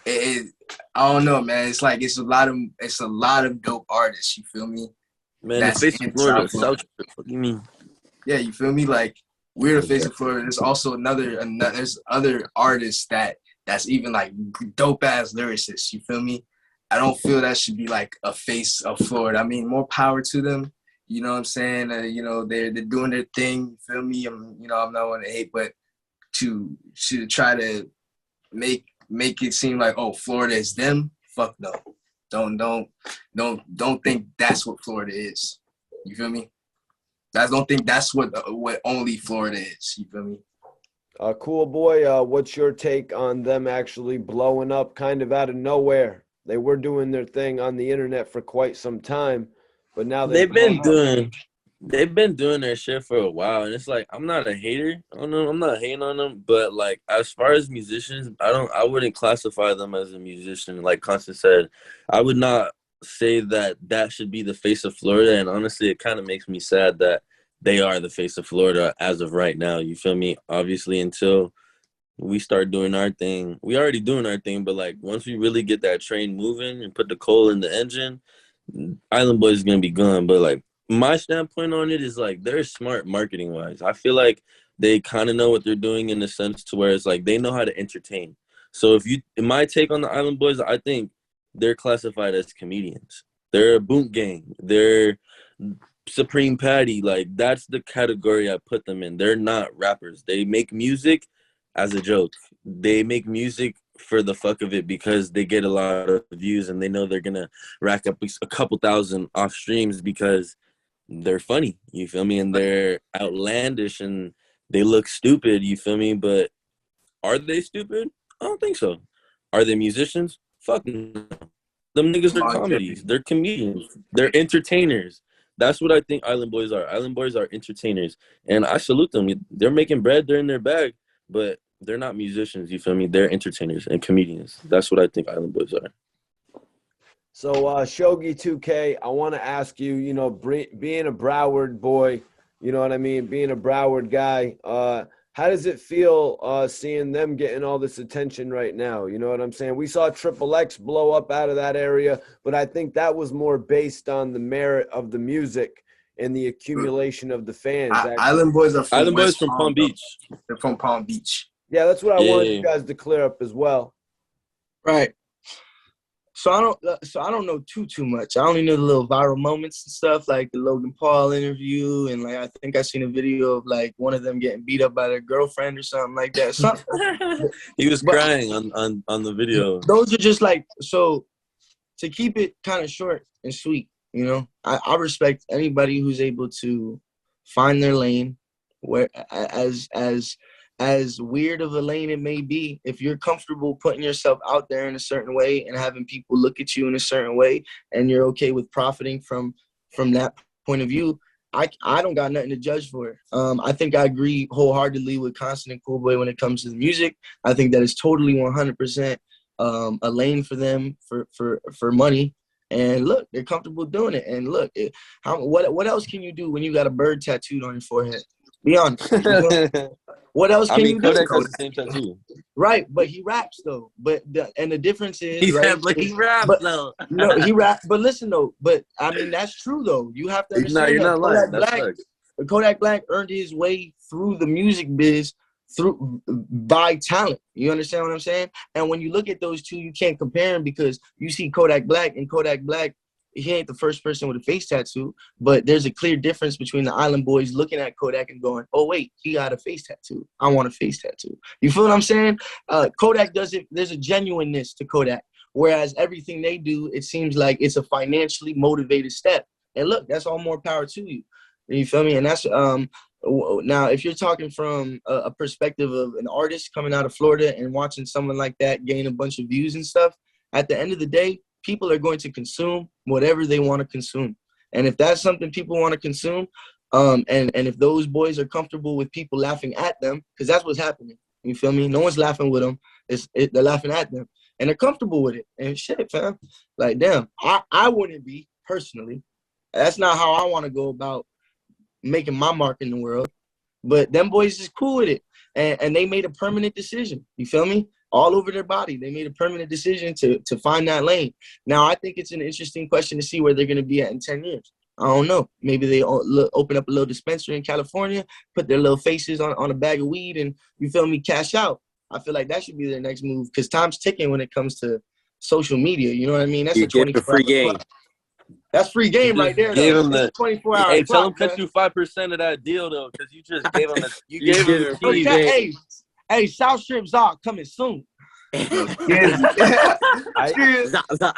I don't know, man. It's like it's a lot of dope artists. You feel me? Man, That's the face of Florida, Southstrip. What do you mean? Yeah, you feel me? Like we're the face of Florida. There's also there's other artists that's even like dope ass lyricists. You feel me? I don't feel that should be like a face of Florida. I mean, more power to them. You know what I'm saying? You know, they're doing their thing. You feel me? I'm not one to hate, but to try to make it seem like, oh, Florida is them. Fuck no. Don't think that's what Florida is. You feel me? I don't think that's what only Florida is. You feel me? Cool Boy, what's your take on them actually blowing up kind of out of nowhere? They were doing their thing on the internet for quite some time, but now they've been doing their shit for a while, and it's like I'm not a hater on them. I'm not hating on them, but like as far as musicians, I wouldn't classify them as a musician. Like Constant said, I would not say that should be the face of Florida. And honestly, it kind of makes me sad that they are the face of Florida as of right now. You feel me? Obviously, until we start doing our thing, we already doing our thing, but like once we really get that train moving and put the coal in the engine, Island Boys is gonna be gone. But like my standpoint on it is like they're smart marketing wise. I feel like they kind of know what they're doing in the sense to where it's like they know how to entertain. So in my take on the Island Boys, I think they're classified as comedians. They're a boot gang. They're Supreme Patty. Like that's the category I put them in. They're not rappers. They make music as a joke. They make music for the fuck of it because they get a lot of views and they know they're gonna rack up a couple thousand off streams because they're funny, you feel me? And they're outlandish and they look stupid, you feel me? But are they stupid? I don't think so. Are they musicians? Fuck no. Them niggas are comedies. They're comedians. They're entertainers. That's what I think Island Boys are. Island Boys are entertainers. And I salute them. They're making bread. They're in their bag. But they're not musicians, you feel me? They're entertainers and comedians. That's what I think Island Boys are. So, Shogi 2K, I want to ask you, you know, being a Broward boy, you know what I mean, being a Broward guy, how does it feel seeing them getting all this attention right now? You know what I'm saying? We saw Triple X blow up out of that area, but I think that was more based on the merit of the music and the accumulation of the fans. Island Boys are from Palm Beach. They're from Palm Beach. Yeah, that's what I wanted you guys to clear up as well. Right. So I don't know too much. I only know the little viral moments and stuff, like the Logan Paul interview, and like I think I seen a video of like one of them getting beat up by their girlfriend or something like that. He was But crying on the video. those are just like, so to keep it kind of short and sweet, you know, I respect anybody who's able to find their lane, where as weird of a lane it may be. If you're comfortable putting yourself out there in a certain way and having people look at you in a certain way, and you're okay with profiting from that point of view, I don't got nothing to judge for it. I think I agree wholeheartedly with Constant and Cool Boy when it comes to the music. I think that is totally 100% a lane for them for money. And look, they're comfortable doing it. And look, what else can you do when you got a bird tattooed on your forehead? Be honest. You know? What else can you do? Kodak has the same tattoo. Right, but he raps though. But the difference is, He right? said, but he raps though. No, he rap. But listen though. But I mean, that's true though. You have to understand You're that not lying. That's facts. Kodak Black earned his way through the music biz by talent. You understand what I'm saying? And when you look at those two, you can't compare them, because you see Kodak Black, and Kodak Black, he ain't the first person with a face tattoo, but there's a clear difference between the Island Boys looking at Kodak and going, oh wait, he got a face tattoo. I want a face tattoo. You feel what I'm saying? Kodak does it. There's a genuineness to Kodak, whereas everything they do, it seems like it's a financially motivated step. And look, that's all more power to you. You feel me? And that's now, if you're talking from a perspective of an artist coming out of Florida and watching someone like that gain a bunch of views and stuff, at the end of the day, people are going to consume whatever they want to consume. And if that's something people want to consume, and if those boys are comfortable with people laughing at them, because that's what's happening. You feel me? No one's laughing with them. They're laughing at them. And they're comfortable with it. And shit, fam. Like, damn, I wouldn't be, personally. That's not how I want to go about making my mark in the world. But them boys is cool with it. And they made a permanent decision. You feel me? All over their body. They made a permanent decision to find that lane. Now, I think it's an interesting question to see where they're going to be at in 10 years. I don't know. Maybe they open up a little dispensary in California, put their little faces on a bag of weed, and, you feel me, cash out. I feel like that should be their next move, because time's ticking when it comes to social media. You know what I mean? That's You a get the 24-hour free game. clock. That's free game right there, Gave though. him It's a 24-hour Hey, tell him clock, cut man. you 5% of that deal though, because you just gave him You gave him give the free keys. game. Hey, Southstrip Zoc coming soon.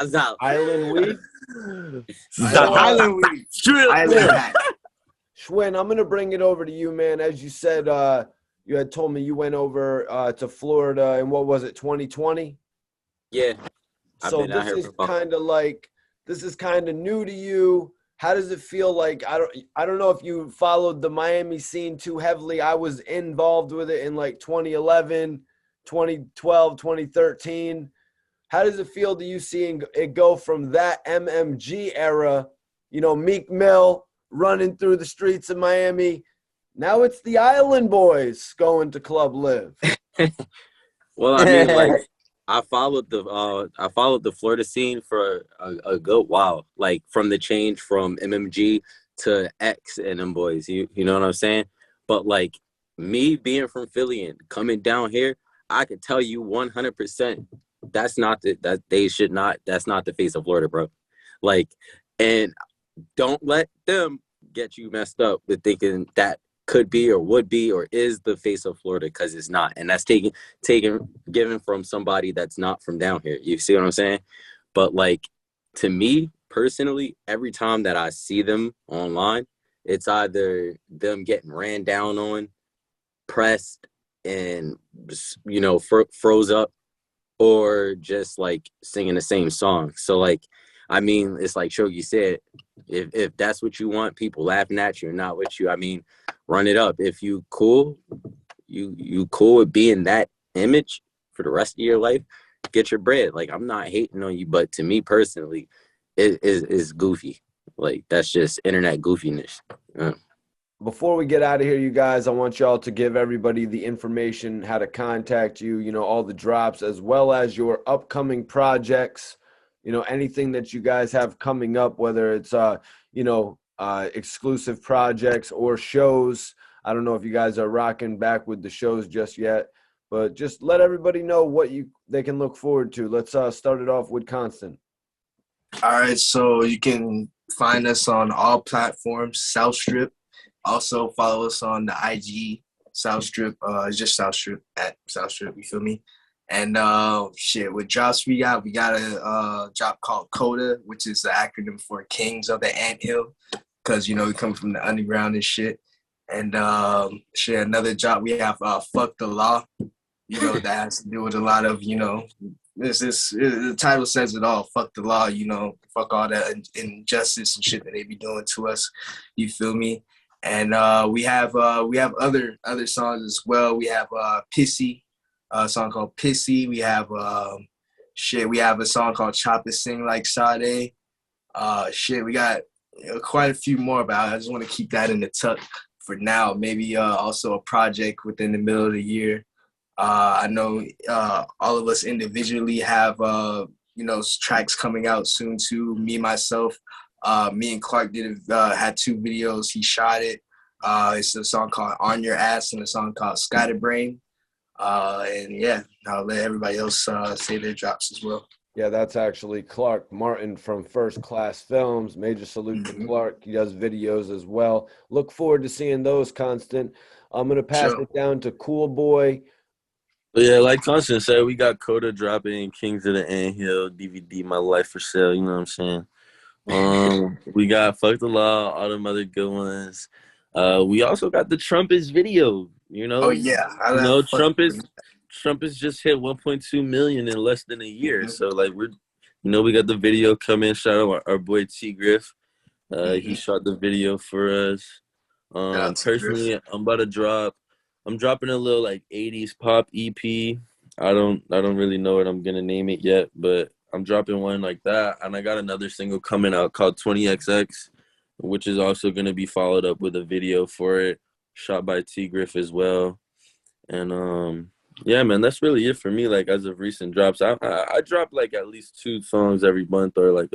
Zap. Island weed. Island weed. Schwinn, I'm gonna bring it over to you, man. As you said, you had told me you went over to Florida in, what was it, 2020? Yeah. I've So been out this here is for kind of like, this is kind of new to you. How does it feel like? I don't know if you followed the Miami scene too heavily. I was involved with it in like 2011, 2012, 2013. How does it feel to you seeing it go from that MMG era, you know, Meek Mill running through the streets of Miami? Now it's the Island Boys going to Club Live. Well, I mean, like, I followed the Florida scene for a good while, like from the change from MMG to X and them boys. You know what I'm saying? But like me being from Philly and coming down here, I can tell you 100% that's not the face of Florida, bro. Like, and don't let them get you messed up with thinking that could be or would be or is the face of Florida, because it's not. And that's given from somebody that's not from down here. You see what I'm saying? But like, to me personally, every time that I see them online, it's either them getting ran down on, pressed, and, you know, froze up, or just like singing the same song. So like, I mean, it's like Shogi said, if that's what you want, people laughing at you or not with you, I mean, run it up. If you cool, you cool with being that image for the rest of your life, get your bread. Like, I'm not hating on you, but to me personally, it is goofy. Like, that's just internet goofiness. Before we get out of here, you guys, I want y'all to give everybody the information, how to contact you, you know, all the drops, as well as your upcoming projects, you know, anything that you guys have coming up, whether it's, you know, exclusive projects or shows. I don't know if you guys are rocking back with the shows just yet, but just let everybody know what they can look forward to. Let's start it off with Constant. All right, so you can find us on all platforms, Southstrip. Also follow us on the IG, Southstrip. It's just Southstrip at Southstrip. You feel me? And shit, with drops we got a drop called Coda, which is the acronym for Kings of the Anthill, because you know we come from the underground and shit. And shit, another drop we have Fuck the Law. You know that has to do with a lot of the title says it all. Fuck the law, fuck all that injustice and shit that they be doing to us. You feel me? And we have other songs as well. We have Pissy, a song called Pissy. We have we have a song called Chop It Sing Like Sade. We got quite a few more, but I just want to keep that in the tuck for now. Maybe also a project within the middle of the year. I know all of us individually have tracks coming out soon too. Me and Clark had 2 videos. He shot it. It's a song called On Your Ass and a song called Scatterbrain. And yeah, I'll let everybody else say their drops as well. Yeah, that's actually Clark Martin from First Class Films. Major salute to Clark. He does videos as well. Look forward to seeing those, Constant. I'm going to pass it down to Cool Boy. But yeah, like Constant said, we got Coda dropping, Kings of the Anthill, DVD, My Life for Sale, you know what I'm saying? We got Fuck the Law, all them other good ones. We also got the Trumpets video, you know? Oh, yeah. Trumpets just hit 1.2 million in less than a year. So, like, we got the video coming. Shout out our boy T. Griff. He shot the video for us. Personally, I'm dropping a little like 80s pop EP. I don't really know what I'm gonna name it yet, but I'm dropping one like that. And I got another single coming out called 20XX, which is also gonna be followed up with a video for it, shot by T Griff as well. And yeah, man, that's really it for me. Like as of recent drops, I drop like at least 2 songs every month, or like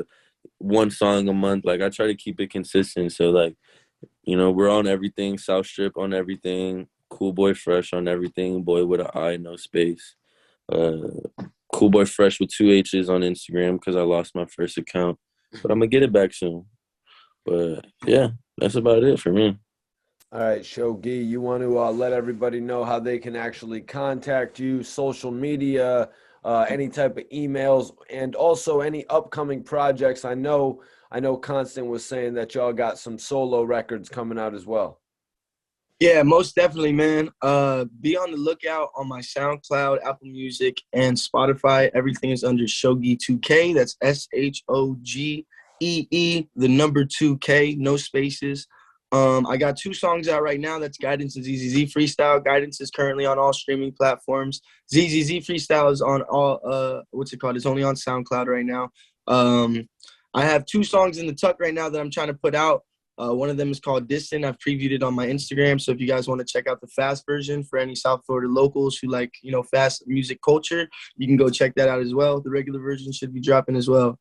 1 song a month. Like I try to keep it consistent. So like, we're on everything. Southstrip on everything. Cool Boy Fresh on everything. Boy with an I, no space. Cool Boy Fresh with 2 H's on Instagram because I lost my first account. But I'm going to get it back soon. But yeah, that's about it for me. All right, Shogi, you want to let everybody know how they can actually contact you, social media, any type of emails, and also any upcoming projects. I know Constant was saying that y'all got some solo records coming out as well. Yeah, most definitely, man. Be on the lookout on my SoundCloud, Apple Music, and Spotify. Everything is under Shogi2K. That's SHOGEE, the number 2K, no spaces. I got 2 songs out right now. That's Guidance and ZZZ Freestyle. Guidance is currently on all streaming platforms. ZZZ Freestyle is on all, It's only on SoundCloud right now. I have 2 songs in the tuck right now that I'm trying to put out. One of them is called Distant. I've previewed it on my Instagram. So if you guys want to check out the fast version for any South Florida locals who like, fast music culture, you can go check that out as well. The regular version should be dropping as well.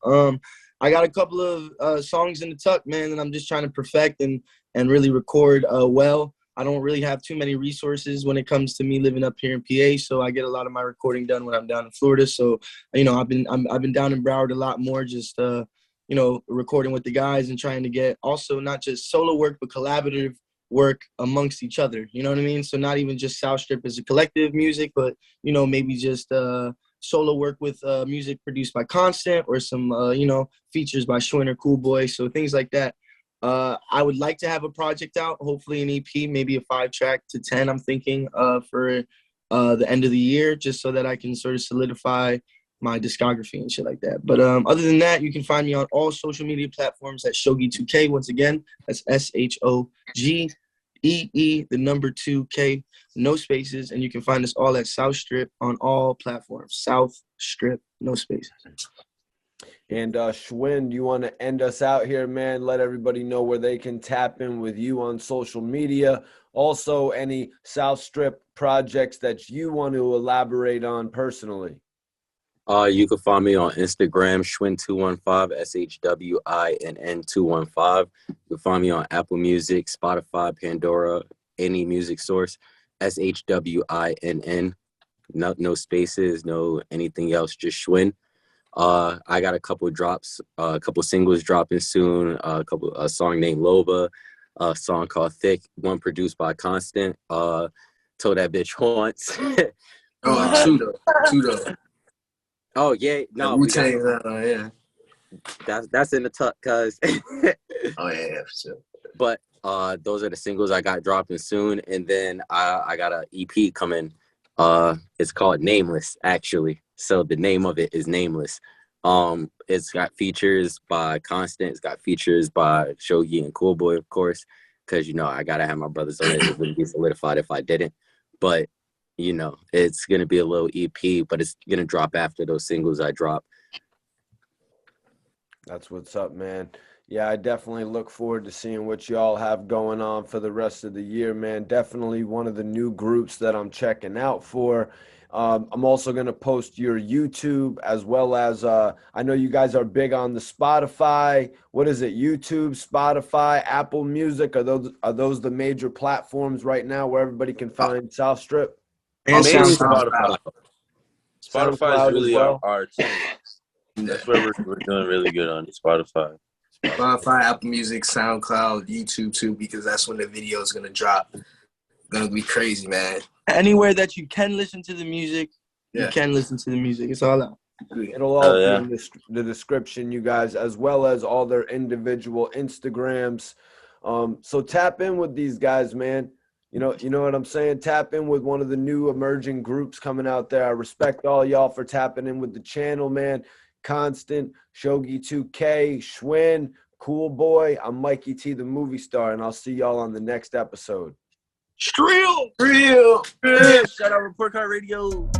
I got a couple of songs in the tuck, man, and I'm just trying to perfect and really record well. I don't really have too many resources when it comes to me living up here in PA, so I get a lot of my recording done when I'm down in Florida. So, I've been down in Broward a lot more, just recording with the guys and trying to get also not just solo work, but collaborative work amongst each other. You know what I mean? So not even just Southstrip as a collective music, but, maybe just solo work with music produced by Constant or some, features by Schwinn or Cool Boy. So things like that. I would like to have a project out, hopefully an EP, maybe a 5-track to 10, I'm thinking, for the end of the year, just so that I can sort of solidify my discography and shit like that. But other than that, you can find me on all social media platforms at Shogi2K. Once again, that's SHOGEE, the number 2K, no spaces. And you can find us all at Southstrip on all platforms. Southstrip, no spaces. And Schwinn, you want to end us out here, man? Let everybody know where they can tap in with you on social media. Also, any Southstrip projects that you want to elaborate on personally. You can find me on Instagram, Schwinn215, SHWINN215. You can find me on Apple Music, Spotify, Pandora, any music source, SHWINN. No spaces, no anything else, just Schwinn. I got a couple drops, a couple singles dropping soon. A song named Loba, a song called Thick, one produced by Constant. Told that bitch once. Oh, two though. Oh yeah, The no, we got Wu-Tang, yeah. that's in the tuck, cuz. Oh yeah, for sure. But those are the singles I got dropping soon, and then I got an EP coming. It's called Nameless, actually. So the name of it is Nameless. It's got features by Constant. It's got features by Shogi and Cool Boy, of course, because I gotta have my brothers on it. It wouldn't be solidified if I didn't. But it's gonna be a little EP, but it's gonna drop after those singles I drop. That's what's up, man. Yeah, I definitely look forward to seeing what y'all have going on for the rest of the year, man. Definitely one of the new groups that I'm checking out for. I'm also going to post your YouTube as well as I know you guys are big on the Spotify. What is it? YouTube, Spotify, Apple Music. Are those the major platforms right now where everybody can find Southstrip? And Mainly SoundCloud. Spotify. Spotify is SoundCloud as really well. our team. That's where we're doing really good on Spotify. Spotify, Apple Music, SoundCloud, YouTube too, because that's when the video is gonna drop. Gonna be crazy, man. Anywhere that you can listen to the music, Yeah. you can listen to the music. It's all out. It'll all yeah. be in the description, you guys, as well as all their individual Instagrams. So tap in with these guys, man. You know what I'm saying? Tap in with one of the new emerging groups coming out there. I respect all y'all for tapping in with the channel, man. Constant, Shogi 2K, Schwinn, Cool Boy. I'm Mikey T, the movie star, and I'll see y'all on the next episode. Real. Shout out Report Card Radio.